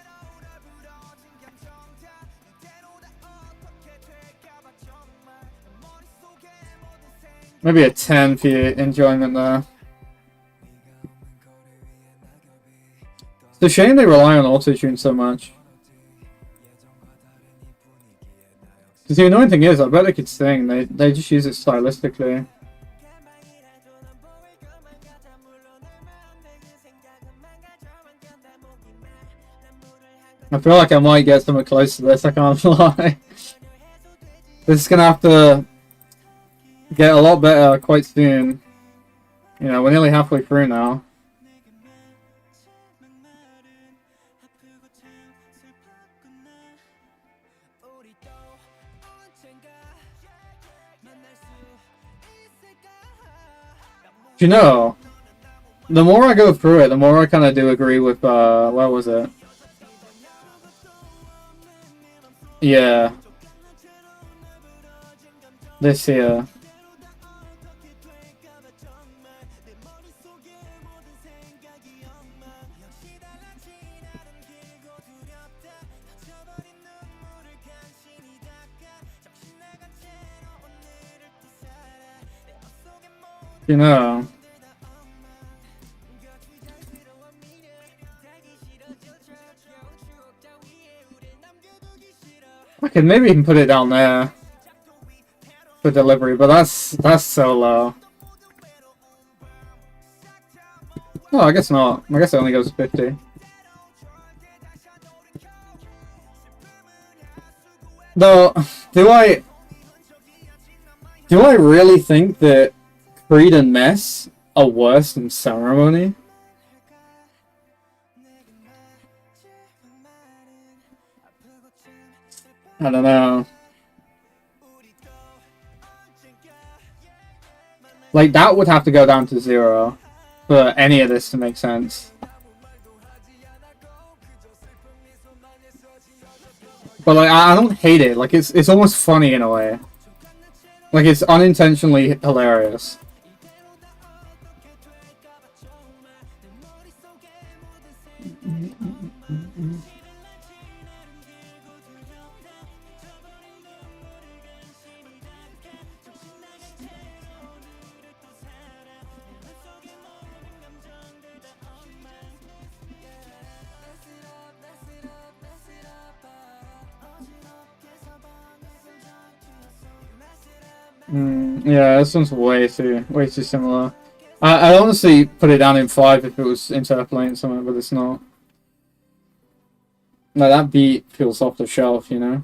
Maybe a 10 for your enjoyment there. It's a shame they rely on auto-tune so much. Because the annoying thing is, I bet they could sing. They just use it stylistically. I feel like I might get somewhere close to this, I can't lie. This is gonna have to get a lot better quite soon. You know, we're nearly halfway through now. You know, the more I go through it, the more I kind of do agree with, where was it? Yeah. This here. You know. I could maybe even put it down there for delivery, but that's so low. Oh, I guess not. I guess it only goes 50. Though, do I really think that Creed and Mess are worse than Ceremony? I don't know. Like, that would have to go down to 0 for any of this to make sense. But like I don't hate it. Like it's almost funny in a way. Like it's unintentionally hilarious. Yeah, this one's way too similar. I'd honestly put it down in 5 if it was interpolating something, but it's not. No, that beat feels off the shelf, you know?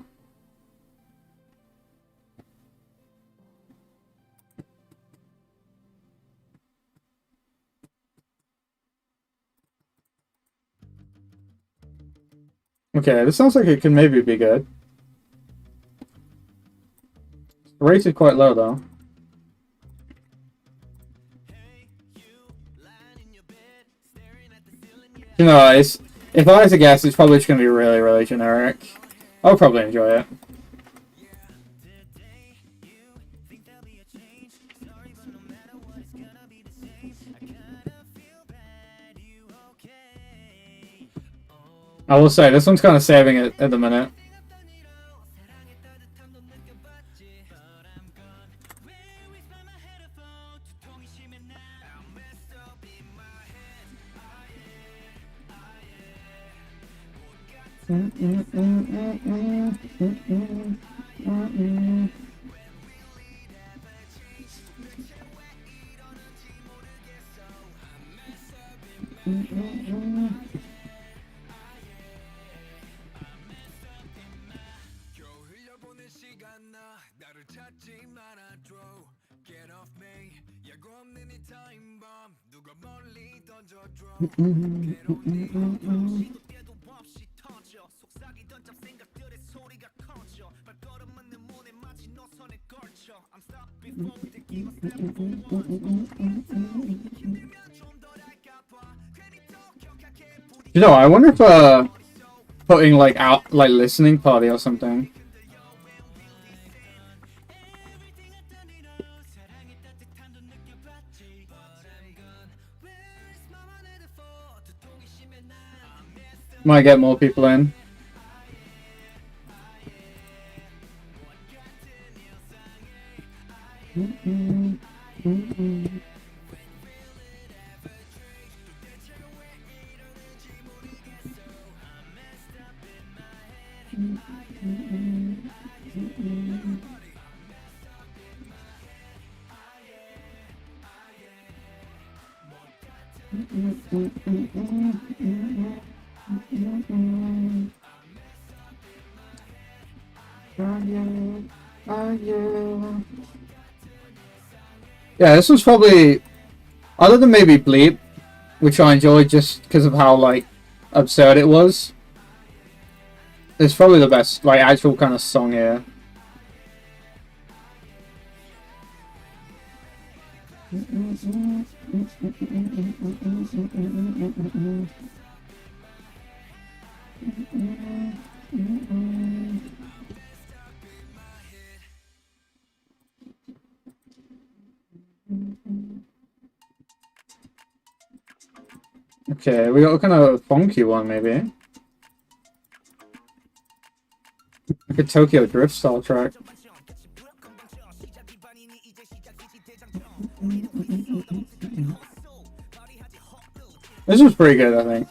Okay, this sounds like it could maybe be good. Rated quite low though. You know, if I had to guess, it's probably just gonna be really generic. I'll probably enjoy it. I will say this one's kind of saving it at the minute. You know, I wonder if putting like out like listening party or something. Might get more people in. Yeah, this was probably, other than maybe Bleep, which I enjoyed just because of how like absurd it was. It's probably the best like actual kind of song here. Okay, we got a kind of funky one maybe. Like a Tokyo Drift style track. This was pretty good, I think.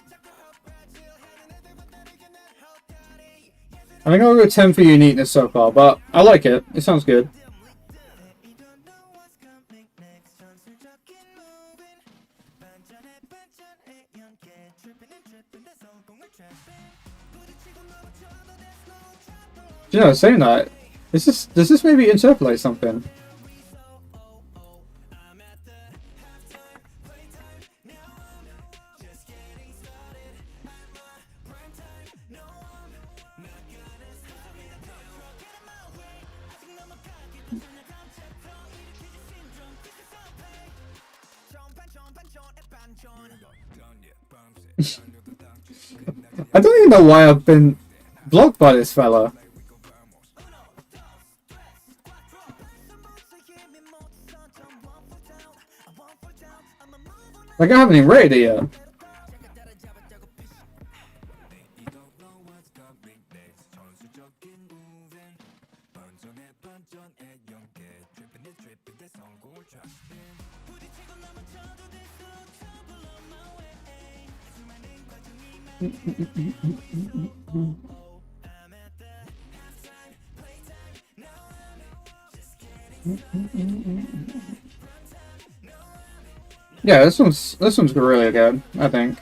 I think I'll go 10 for uniqueness so far, but I like it. It sounds good. You know, saying that, does this maybe interpolate something? I don't even know why I've been blocked by this fella. Like, I haven't even rated it yet. Yeah, this one's really good, I think.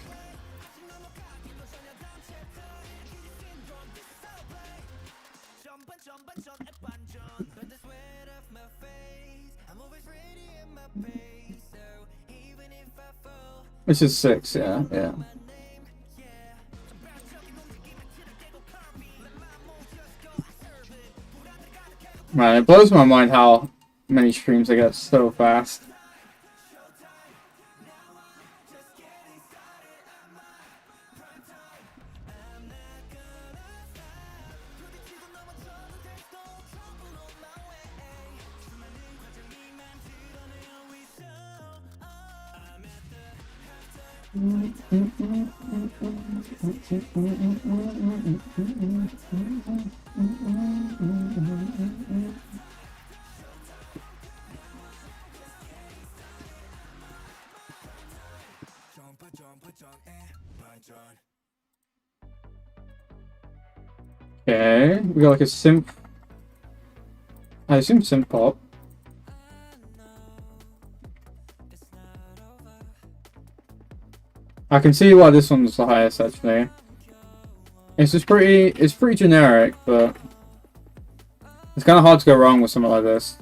This is 6, yeah, yeah. Man, it blows my mind how many streams I get so fast. Okay, we got like a synth. I assume synth pop. I can see why this one's the highest actually. It's pretty generic, but it's kind of hard to go wrong with something like this.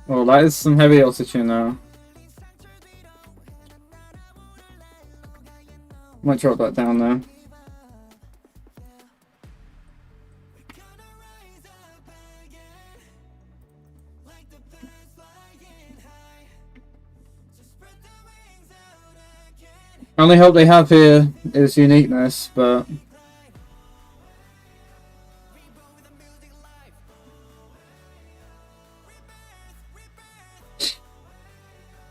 Well, that is some heavy autotune now. Might drop that down there. Only hope they have here is uniqueness, but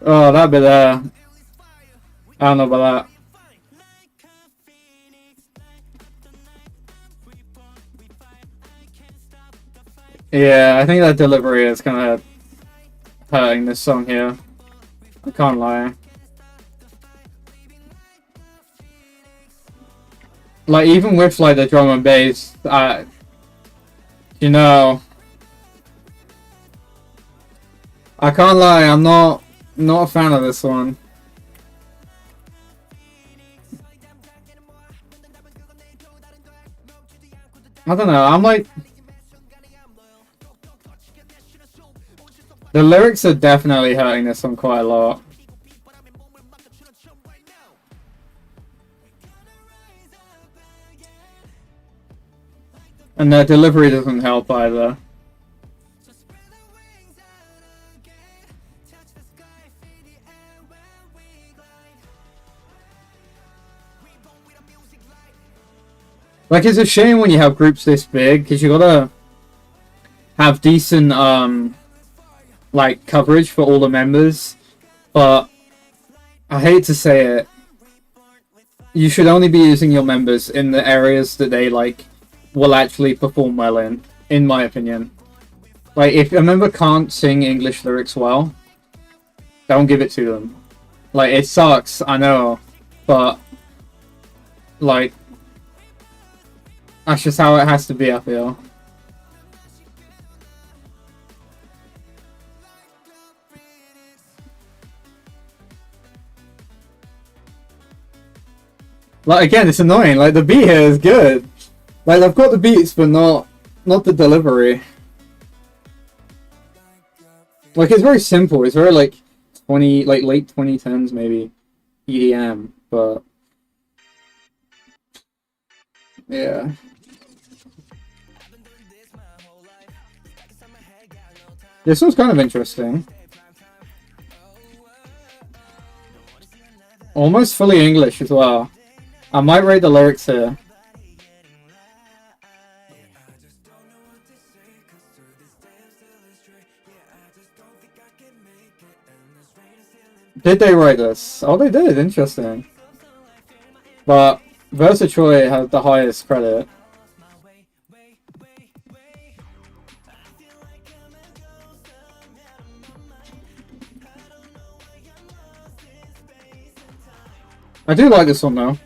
oh, that bit there. I don't know about that. Yeah, I think that delivery is kind of hurting this song here. I can't lie. Like, even with like the drum and bass, you know, I can't lie. I'm not a fan of this one. I don't know. I'm like, the lyrics are definitely hurting this one quite a lot. And their delivery doesn't help either. Like, it's a shame when you have groups this big, because you gotta have decent, like, coverage for all the members. But, I hate to say it, you should only be using your members in the areas that they, like, will actually perform well in my opinion. Like, if a member can't sing English lyrics well, don't give it to them. Like, it sucks, I know, but, like, that's just how it has to be, I feel. Like, again, it's annoying. Like, the beat here is good. Like, I've got the beats, but not the delivery. Like, it's very simple. It's very, like, late 2010s, maybe, EDM, but, yeah. This one's kind of interesting. Almost fully English as well. I might rate the lyrics here. Did they write this? Oh, they did. Interesting. But Versatroy has the highest credit. I do like this one though.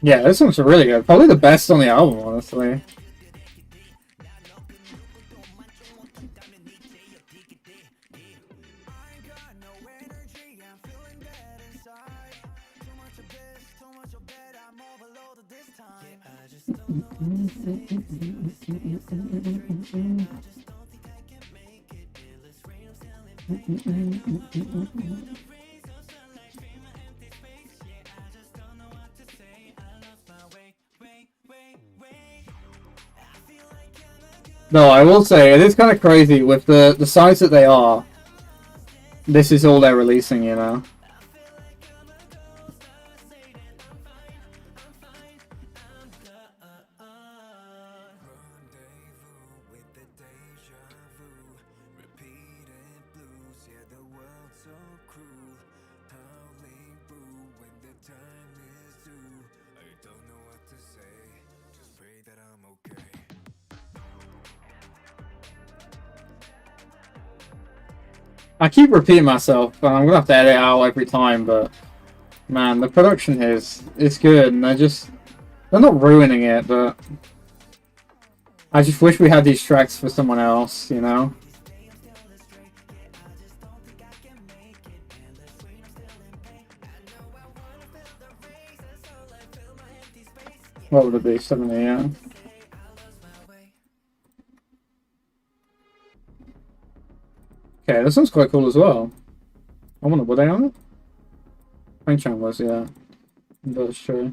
Yeah, this one's really good. Probably the best on the album, honestly. No, I will say, it is kind of crazy with the size that they are. This is all they're releasing, you know? I keep repeating myself, and I'm gonna have to edit it out every time, but man, the production here is good, and they're not ruining it, but I just wish we had these tracks for someone else, you know? What would it be? 70, yeah. Okay, this one's quite cool as well. I wonder, were they on it? I think Chan was, yeah. That's true.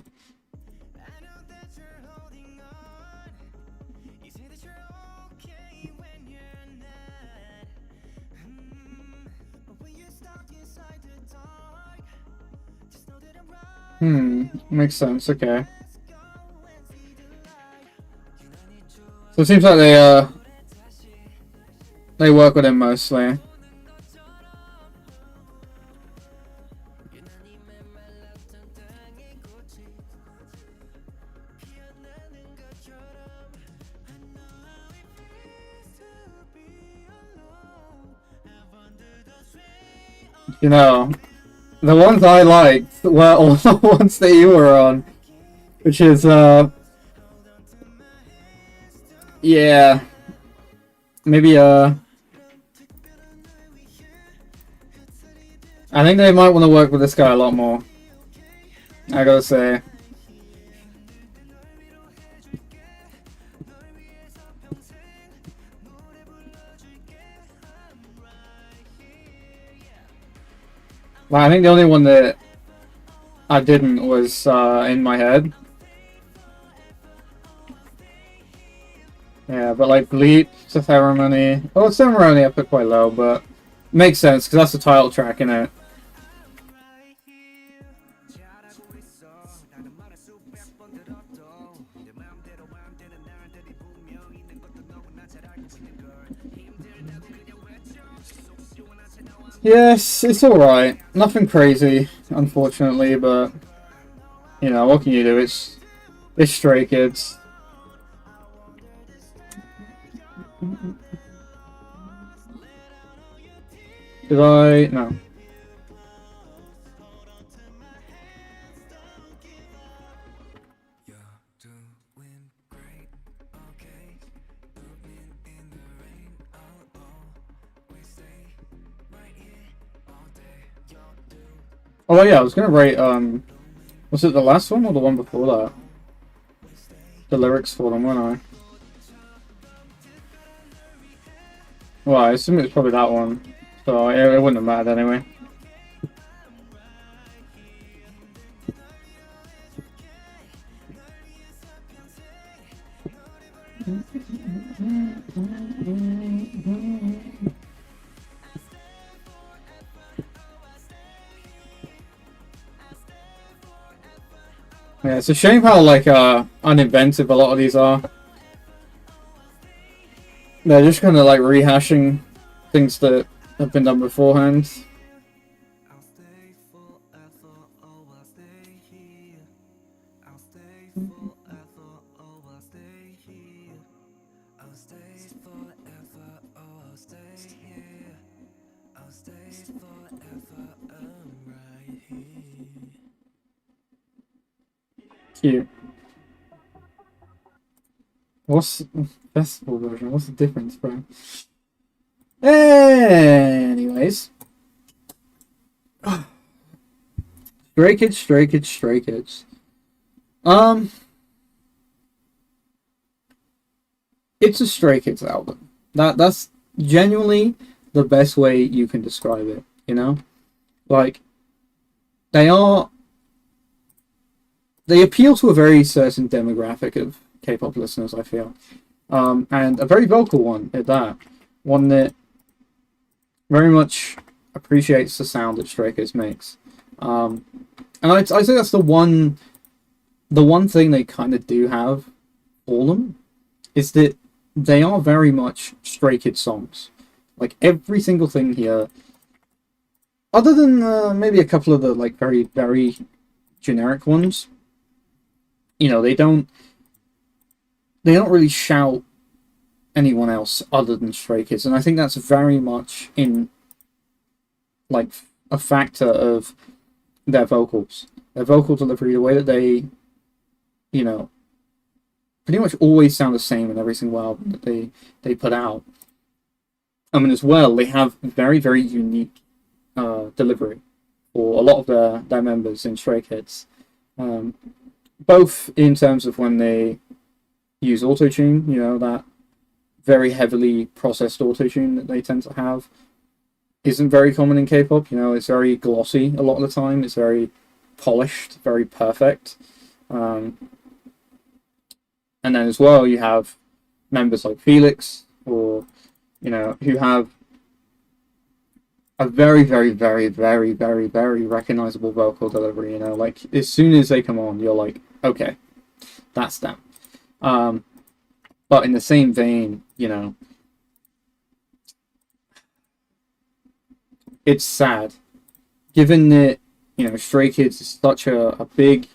Makes sense, okay. So it seems like they work with him mostly. You know, the ones I liked were all the ones that you were on, which is yeah, maybe I think they might want to work with this guy a lot more, I gotta say. Well, I think the only one that I didn't was In My Head. Yeah, but like Bleep, Ceremony. Oh, Ceremony I put quite low, but makes sense because that's the title track in it. Yes, it's alright. Nothing crazy, unfortunately, but you know, what can you do? It's Stray Kids. Did I? No. Oh yeah, I was gonna rate was it the last one or the one before that? The lyrics for them, weren't I? Well, I assume it's probably that one, so it wouldn't have mattered anyway. Yeah, it's a shame how like uninventive a lot of these are. They're just kind of like rehashing things that have been done beforehand. Cute. What's the festival version? What's the difference, bro? Anyways. Stray Kids, Stray Kids, Stray Kids. It's a Stray Kids album. That's genuinely the best way you can describe it, you know? Like, they appeal to a very certain demographic of K-pop listeners, I feel. And a very vocal one at that. One that very much appreciates the sound that Stray Kids makes. And I'd say that's the one thing they kind of do have for them, is that they are very much Stray Kids songs. Like, every single thing here, other than maybe a couple of the like very, very generic ones, you know, they don't really shout anyone else other than Stray Kids, and I think that's very much in like a factor of their vocals, their vocal delivery, the way that they, you know, pretty much always sound the same in every single album that they put out. I mean, as well, they have very, very unique delivery for a lot of their members in Stray Kids, both in terms of when they use autotune, you know, that very heavily processed autotune that they tend to have isn't very common in K-pop. You know, it's very glossy a lot of the time. It's very polished, very perfect. And then as well, you have members like Felix, or, you know, who have a very, very, very, very, very, very recognizable vocal delivery. You know, like, as soon as they come on, you're like, okay, that's them. But in the same vein, you know, it's sad, given that, you know, Stray Kids is such a big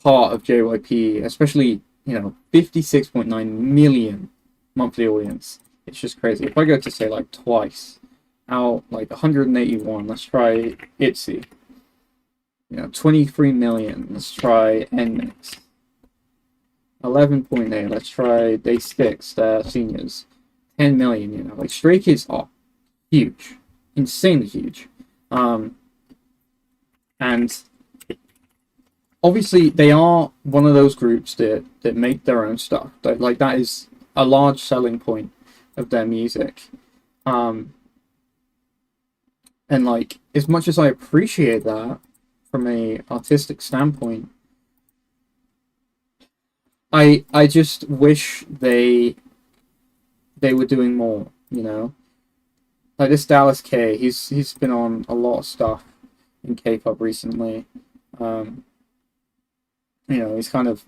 part of JYP, especially, you know, 56.9 million monthly audience. It's just crazy. If I go to say like twice out, like 181, let's try ITZY. You know, 23 million, let's try NMIX. 11.8, let's try Day6, their seniors. 10 million, you know, like Stray Kids are huge, insanely huge. And obviously they are one of those groups that make their own stuff. That is a large selling point of their music. And like, as much as I appreciate that from a artistic standpoint, I just wish they were doing more, you know? Like this Dallas K, he's been on a lot of stuff in K-pop recently. You know, he's kind of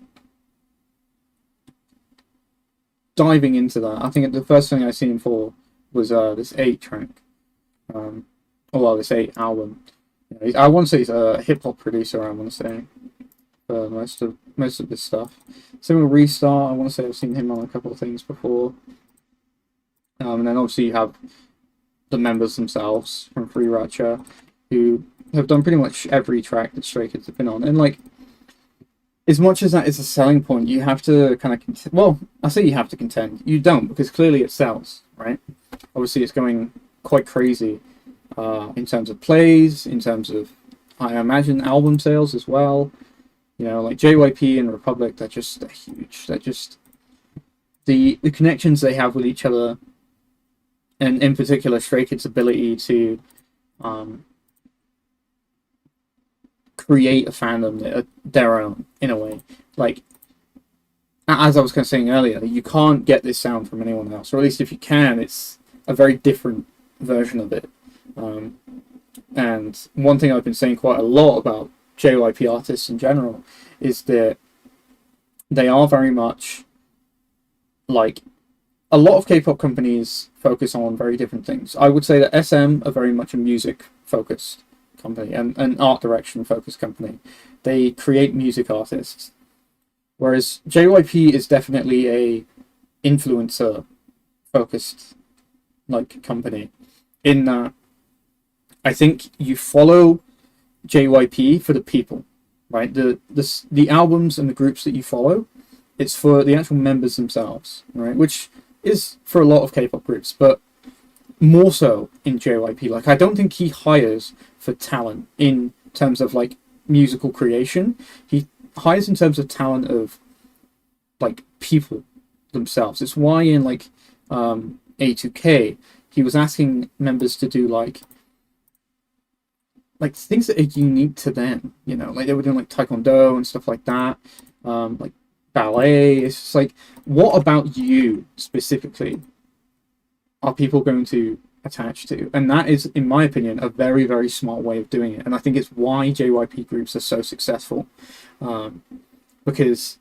diving into that. I think the first thing I seen him for was this 8 track. This 8 album. You know, I want to say he's a hip hop producer. I want to say for most of this stuff. Same with Restart. I want to say I've seen him on a couple of things before. And then obviously you have the members themselves from Free Ratcha, who have done pretty much every track that Stray Kids have been on. And like, as much as that is a selling point, you have to kind of well, I say you have to contend. You don't, because clearly it sells, right? Obviously, it's going quite crazy in terms of plays, in terms of, I imagine, album sales as well. You know, like JYP and Republic, they're huge. They're just the connections they have with each other, and in particular, Stray Kids' ability to create a fandom that are their own, in a way. Like, as I was kind of saying earlier, you can't get this sound from anyone else, or at least if you can, it's a very different version of it. And one thing I've been saying quite a lot about JYP artists in general is that they are very much like a lot of K-pop companies focus on very different things. I would say that SM are very much a music focused company and an art direction focused company. They create music artists, whereas JYP is definitely a influencer focused like company, in that I think you follow JYP for the people, right? The albums and the groups that you follow, it's for the actual members themselves, right? Which is for a lot of K-pop groups, but more so in JYP. Like, I don't think he hires for talent in terms of like musical creation. He hires in terms of talent of like people themselves. It's why in like A2K he was asking members to do like things that are unique to them, you know, like they were doing like taekwondo and stuff like that, like ballet. It's just like, what about you specifically are people going to attach to? And that is, in my opinion, a very, very smart way of doing it. And I think it's why JYP groups are so successful, because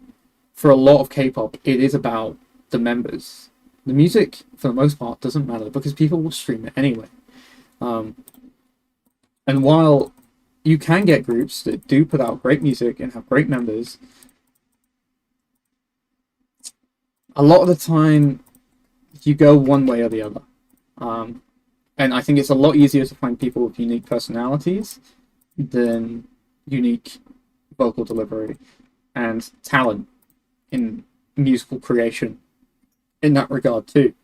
for a lot of K-pop, it is about the members. The music, for the most part, doesn't matter because people will stream it anyway. And while you can get groups that do put out great music and have great members, a lot of the time you go one way or the other. And I think it's a lot easier to find people with unique personalities than unique vocal delivery and talent in musical creation in that regard too.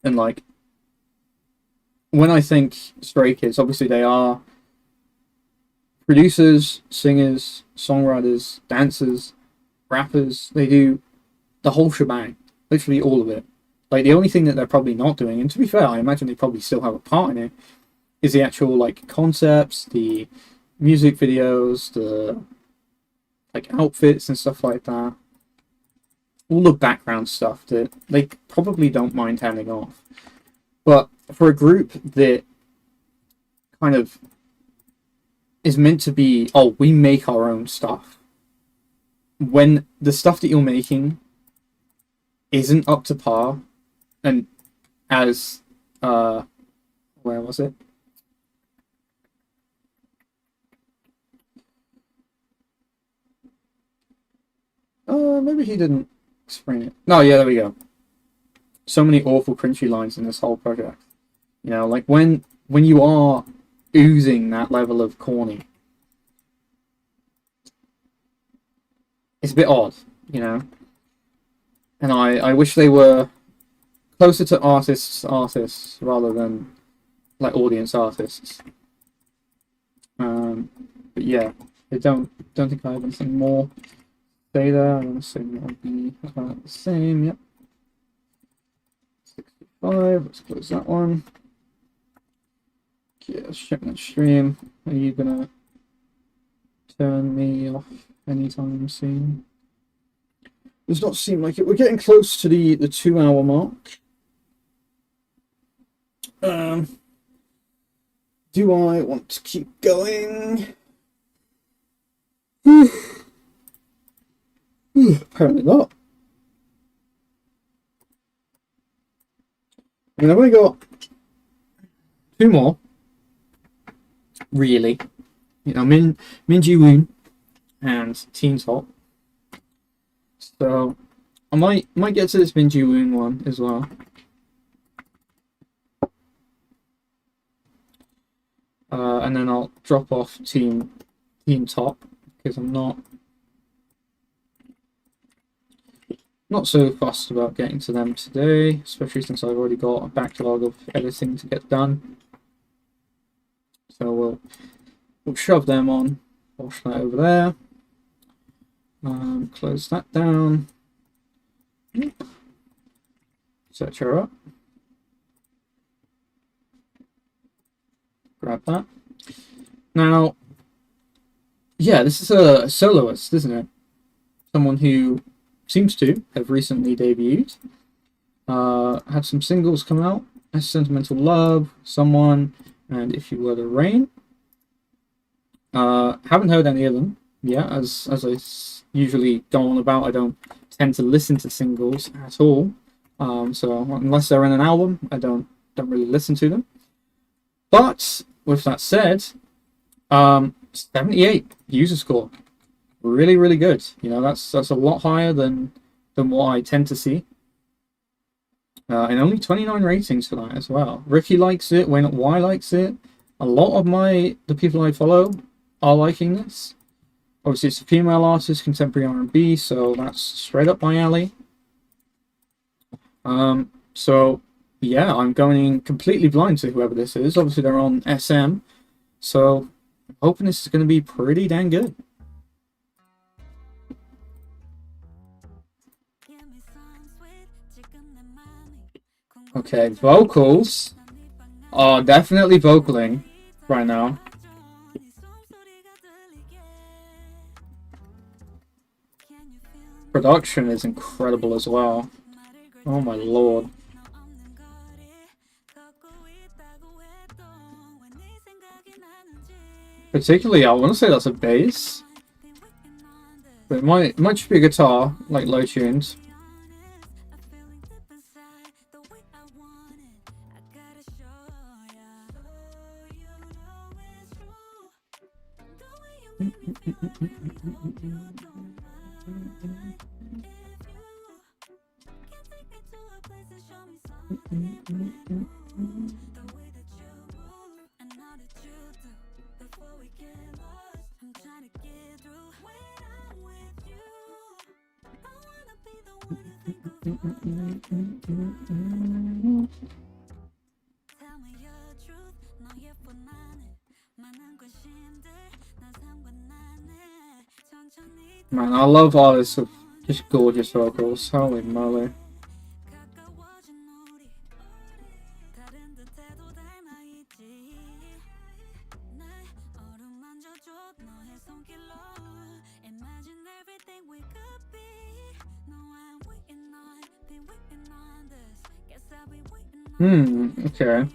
And like, when I think Stray Kids, obviously they are producers, singers, songwriters, dancers, rappers. They do the whole shebang, literally all of it. Like, the only thing that they're probably not doing, and to be fair, I imagine they probably still have a part in it, is the actual like concepts, the music videos, the like outfits and stuff like that. All the background stuff that they probably don't mind handing off. But for a group that kind of is meant to be, oh, we make our own stuff, when the stuff that you're making isn't up to par, and as where was it? Maybe he didn't explain it. No, yeah, there we go. So many awful cringy lines in this whole project. You know, like when you are oozing that level of corny, it's a bit odd, you know. And I wish they were closer to artists rather than like audience artists. But yeah, I don't think I have anything more to say there. I'm assuming it'll be about the same. Yep. 65. Let's close that one. Yeah, let's check that stream. Are you gonna turn me off anytime soon? Does not seem like it. We're getting close to the 2-hour mark. Do I want to keep going? Apparently not. I mean, I've only got 2 more, really. You know, Min Jiwoon and Teen Top. So I might get to this Min Jiwoon one as well. And then I'll drop off Teen Top because I'm not so fussed about getting to them today, especially since I've already got a backlog of editing to get done. So we'll shove them on, wash that over there, close that down, set her up, grab that. Now, yeah, this is a soloist, isn't it? Someone who seems to have recently debuted. Had some singles come out: Sentimental Love, Someone, and If You Were the Rain. Haven't heard any of them yet, as I usually go on about. I don't tend to listen to singles at all. So unless they're in an album, I don't really listen to them. But with that said, 78 user score, really, really good. You know, that's a lot higher than what I tend to see. And only 29 ratings for that as well. Ricky likes it. Y likes it. A lot of the people I follow are liking this. Obviously, it's a female artist, contemporary R&B, so that's straight up my alley. So yeah, I'm going completely blind to whoever this is. Obviously, they're on SM, so I'm hoping this is going to be pretty dang good. Okay, vocals are definitely vocaling right now. Production is incredible as well. Oh my lord. Particularly, I want to say that's a bass. But it might just be a guitar, like low tunes. Man, I love artists with just gorgeous vocals. Holy moly. Okay.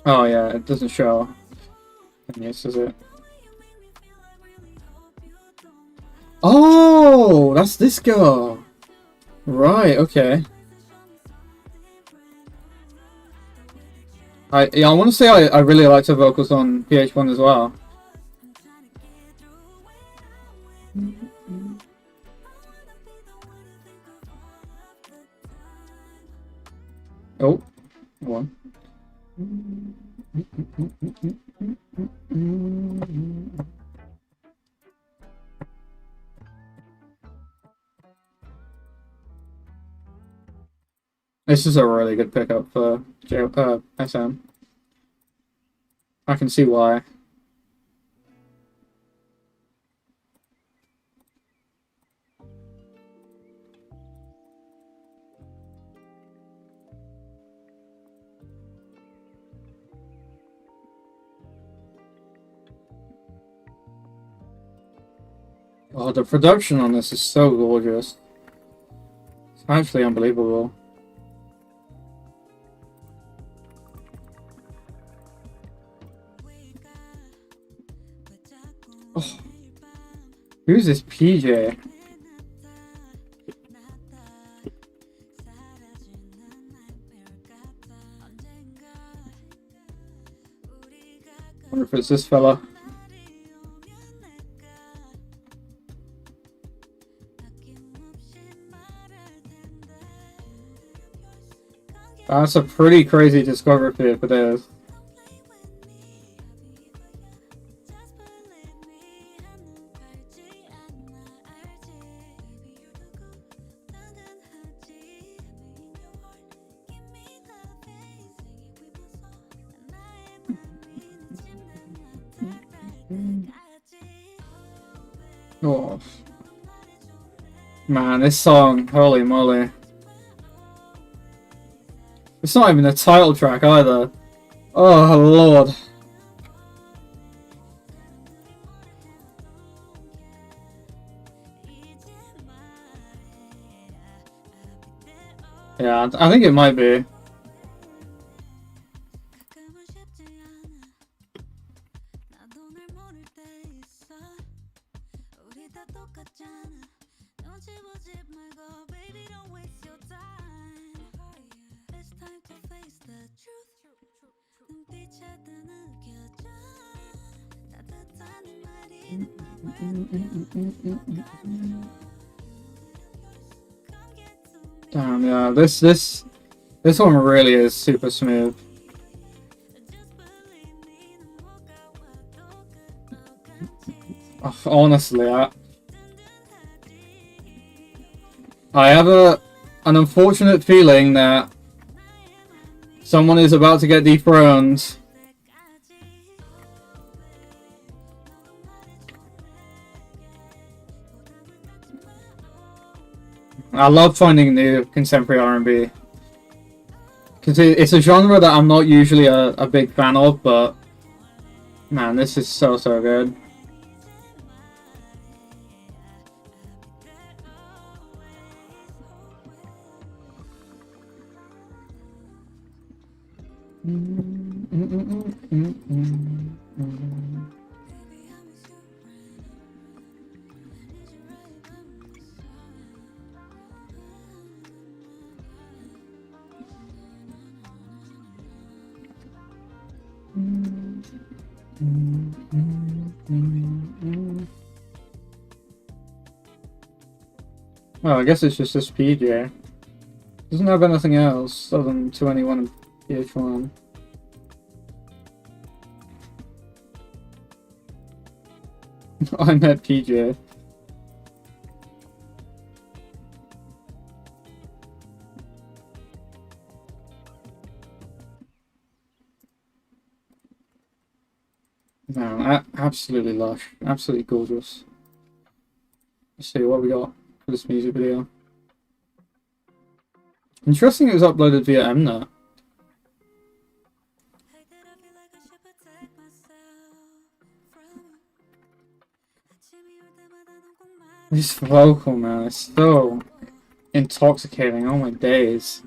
Oh yeah, it doesn't show. Yes, is it? Oh, that's this girl. Right, okay. I want to say I really liked her vocals on PH1 as well. Oh, one. This is a really good pickup for SM. I can see why. Oh, the production on this is so gorgeous. It's actually unbelievable. Oh. Who's this PJ? I wonder if it's this fella. That's a pretty crazy discography if it is. Oh. Man, this song, holy moly. It's not even a title track either. Oh lord. Yeah, I think it might be. Damn, yeah, this one really is super smooth. Oh, honestly, I have an unfortunate feeling that someone is about to get dethroned. I love finding new contemporary R&B. Because it's a genre that I'm not usually a big fan of, but man, this is so good. Oh, I guess it's just this PJ. Doesn't have anything else other than 2NE1 and PH1. I met PJ. No, absolutely lush. Absolutely gorgeous. Let's see what we got for this music video. Interesting it was uploaded via Mnet. This vocal, man, is so intoxicating. Oh my days.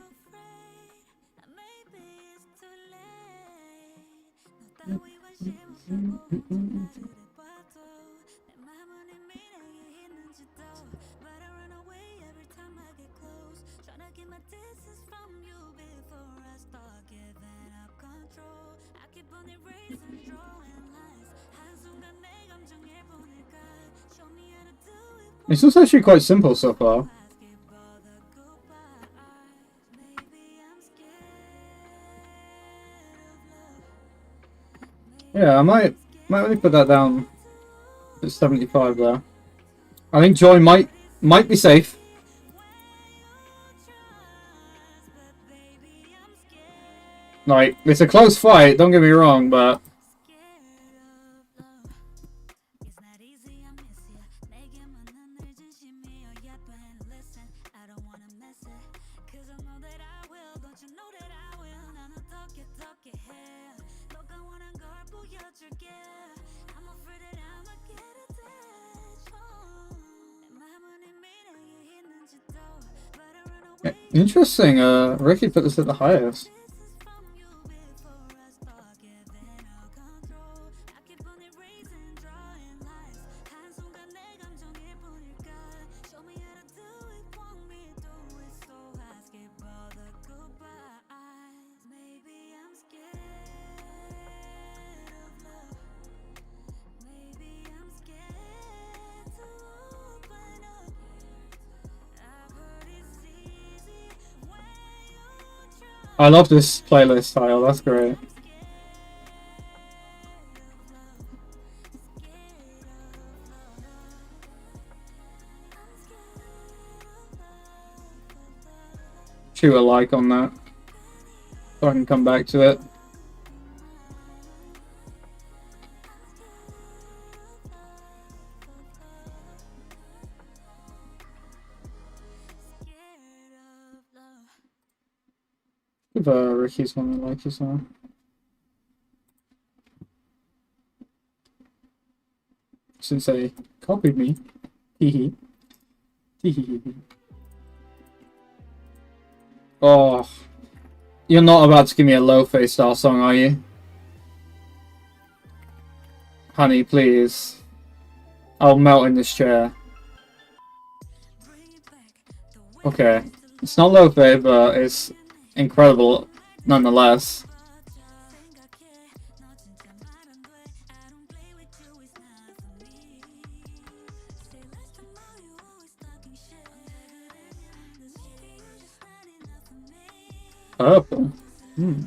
This was actually quite simple so far. Yeah, I might really put that down at 75 there. I think Joy might be safe. Like, it's a close fight, don't get me wrong, but interesting, Ricky put this at the highest. I love this playlist style, that's great. Shoot a like on that so I can come back to it. Give Ricky's one a like as well. Since they copied me. Hee hee. Oh. You're not about to give me a low face style song, are you? Honey, please. I'll melt in this chair. Okay. It's not low fade, but it's incredible nonetheless. Purple. Hmm.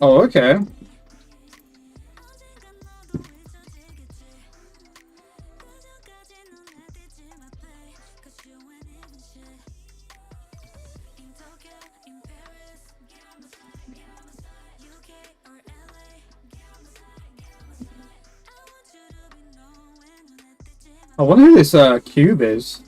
Oh, okay. I wonder who this cube is.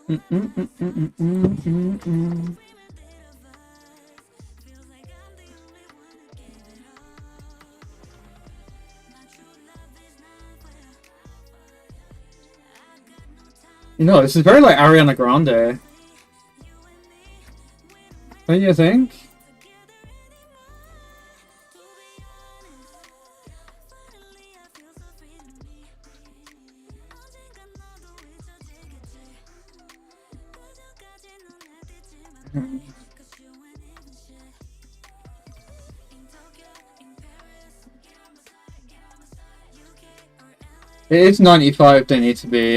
You know, this is very like Ariana Grande. Don't you think? It is 95, they need to be,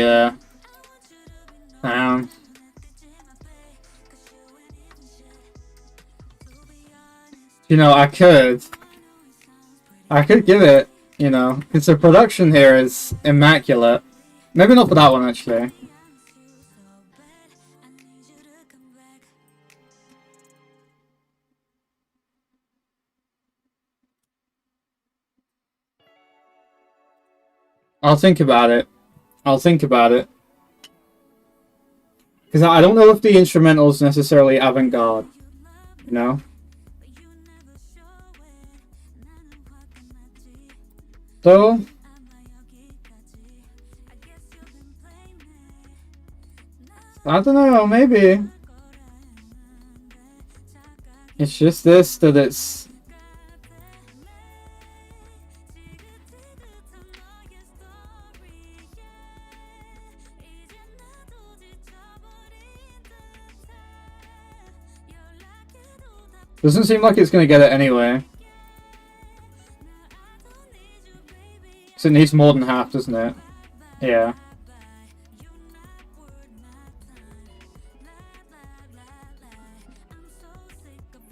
you know, I could give it, you know, because the production here is immaculate. Maybe not for that one, actually. I'll think about it. I'll think about it. Because I don't know if the instrumental is necessarily avant-garde, you know? So, I don't know, maybe. It's just this, that it's... Doesn't seem like it's going to get it anyway. Because it needs more than half, doesn't it? Yeah.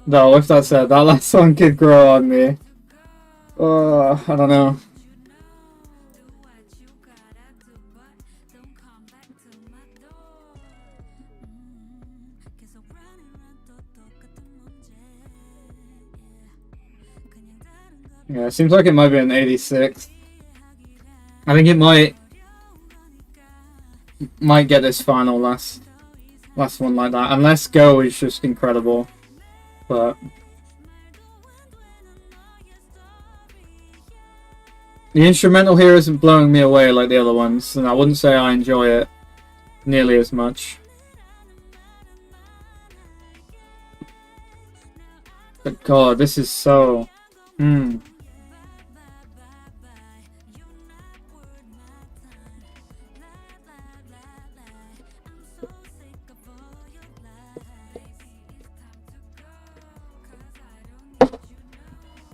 No, with that said, that last song could grow on me. I don't know. Yeah, it seems like it might be an 86. I think it might get this final last one like that, unless Go is just incredible. But the instrumental here isn't blowing me away like the other ones, and I wouldn't say I enjoy it nearly as much. But God, this is so...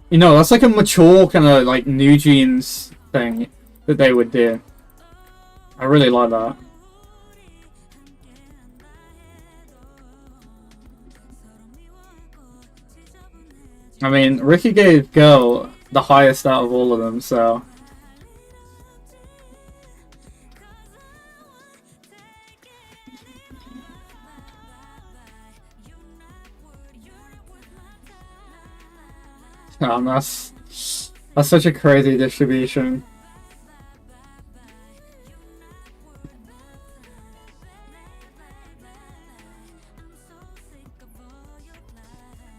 You know, that's like a mature kind of like New Jeans thing that they would do. I really like that. I mean, Ricky gave Go the highest out of all of them, so... that's such a crazy distribution.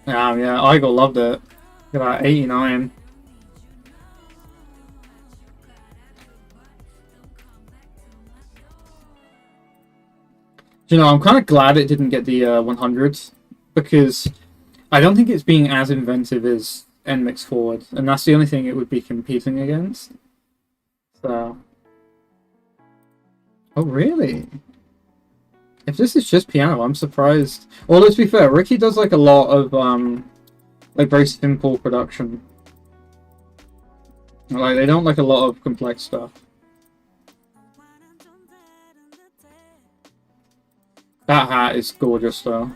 Yeah, Igor loved it. Look at that, 89. You know, I'm kind of glad it didn't get the 100s because I don't think it's being as inventive as NMIX Forward, and that's the only thing it would be competing against. So, oh really? If this is just piano, I'm surprised. Well, let's be fair, Ricky does like a lot of like very simple production. Like they don't like a lot of complex stuff. That hat is gorgeous though.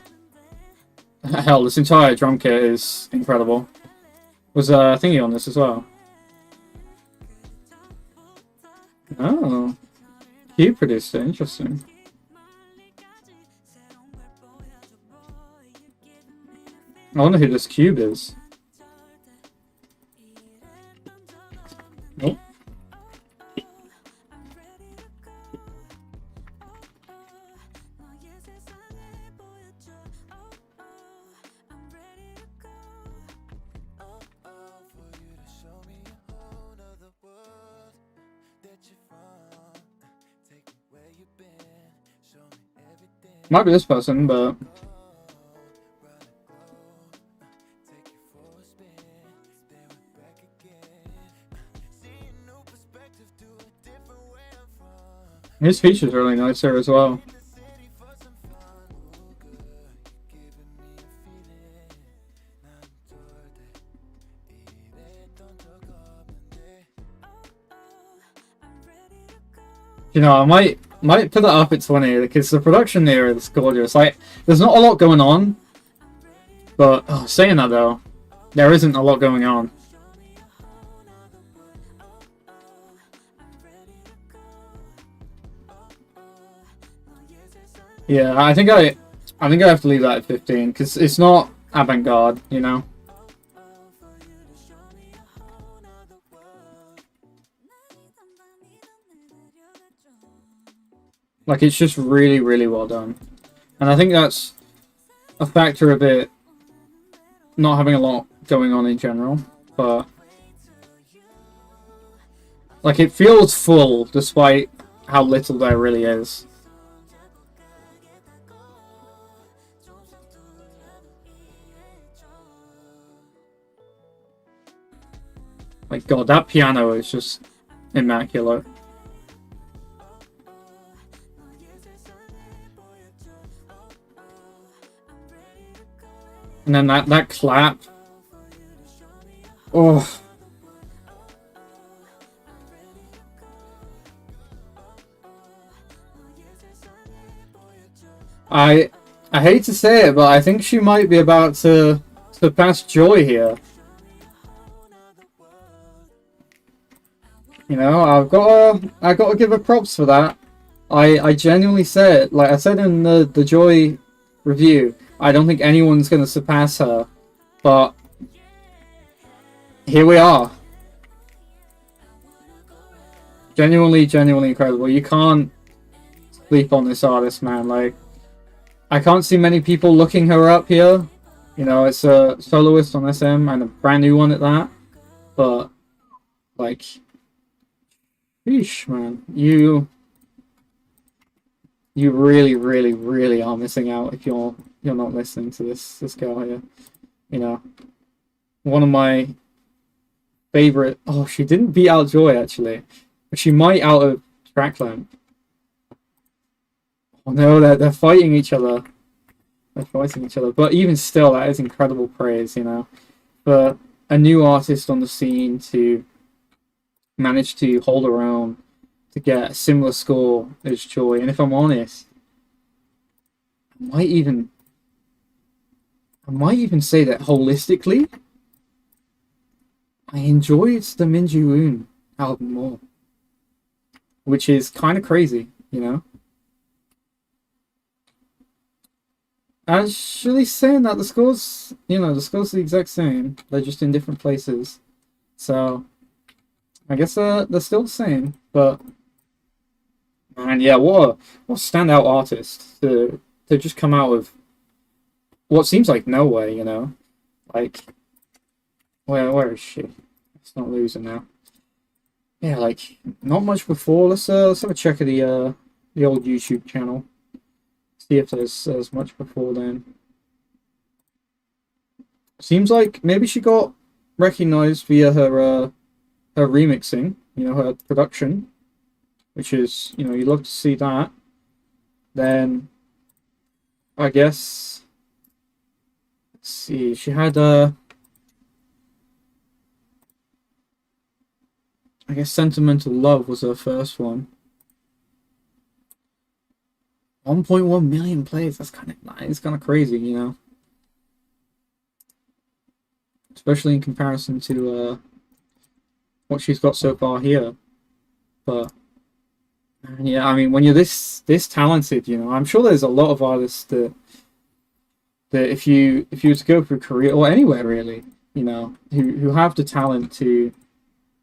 Hell, this entire drum kit is incredible. Was thingy on this as well? Oh, Cube produced it. Interesting. I wonder who this Cube is. Nope. Might be this person, but his feature's really nice there as well. You know, I might put that up at 20 because the production there is gorgeous. Like, there's not a lot going on, but saying that though, there isn't a lot going on. Yeah, I think I have to leave that at 15 because it's not avant-garde, you know. Like, it's just really, really well done. And I think that's a factor of it not having a lot going on in general, but like, it feels full despite how little there really is. Like, God, that piano is just immaculate. And then that clap. Oh. I hate to say it, but I think she might be about to surpass Joy here. You know, I gotta give her props for that. I genuinely said, like I said in the Joy review, I don't think anyone's going to surpass her, but here we are. Genuinely incredible. You can't sleep on this artist, man. Like, I can't see many people looking her up here. You know, it's a soloist on SM and a brand new one at that. But, like, sheesh, man. You really are missing out if you're not listening to this girl here. You know, one of my favorite. Oh, she didn't beat out Joy actually, but she might out of Trackland. Oh no, they're fighting each other. They're fighting each other, but even still, that is incredible praise. You know, for a new artist on the scene to manage to hold her own, to get a similar score as Joy, and if I'm honest, I might even say that holistically, I enjoyed the Jiwoon album more, which is kind of crazy, you know. Actually, saying that the scores are the exact same. They're just in different places, so I guess they're still the same. But man, yeah, what a standout artist to just come out of what seems like nowhere, you know? Like, where is she? Let's not lose her now. Yeah, like, not much before. Let's have a check of the old YouTube channel. See if there's much before then. Seems like maybe she got recognized via her remixing, you know, her production, which is, you know, you love to see that. Then I guess, let's see, she had I guess Sentimental Love was her first one. 1.1 million plays. That's kind of crazy, you know. Especially in comparison to what she's got so far here. But yeah, I mean, when you're this talented, you know, I'm sure there's a lot of artists that if you were to go through Korea or anywhere really, you know, who have the talent to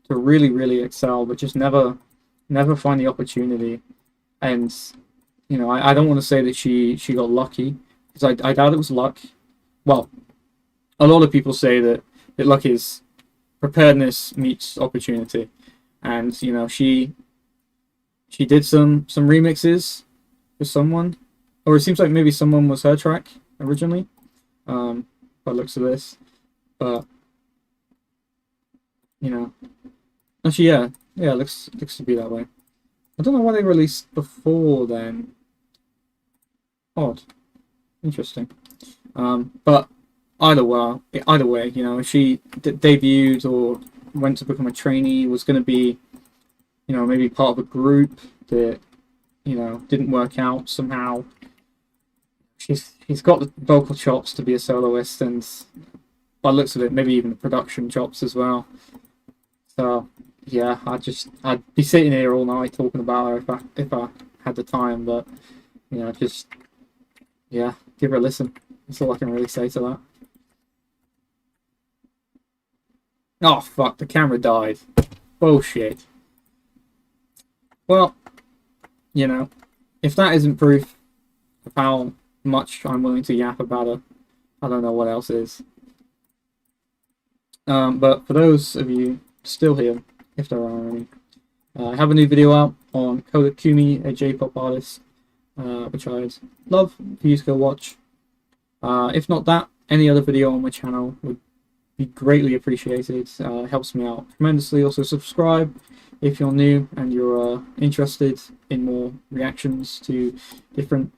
really excel, but just never find the opportunity. And you know, I don't want to say that she got lucky, because I doubt it was luck. Well, a lot of people say that luck is preparedness meets opportunity, and you know, she did some remixes for someone, or it seems like maybe someone was her track originally, by looks of this. But you know, actually, yeah, looks to be that way. I don't know why they released before then. Odd, interesting. But either way, you know, if she debuted or went to become a trainee, was going to be, you know, maybe part of a group that, you know, didn't work out somehow. He's got the vocal chops to be a soloist, and by the looks of it, maybe even the production chops as well. So yeah, I'd be sitting here all night talking about her if I had the time, but you know, just yeah, give her a listen. That's all I can really say to that. Oh fuck, the camera died. Bullshit. Well, you know, if that isn't proof of how much I'm willing to yap about her, I don't know what else is. But for those of you still here, if there are any, I have a new video out on Koda Kumi, a J-pop artist, which I'd love for you to go watch. If not that, any other video on my channel would be greatly appreciated. It helps me out tremendously. Also subscribe if you're new and you're interested in more reactions to different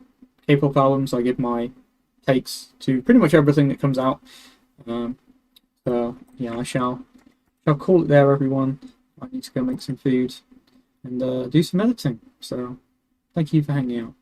K-pop albums. I give my takes to pretty much everything that comes out. So yeah, I shall call it there, everyone. I need to go make some food and do some editing. So thank you for hanging out.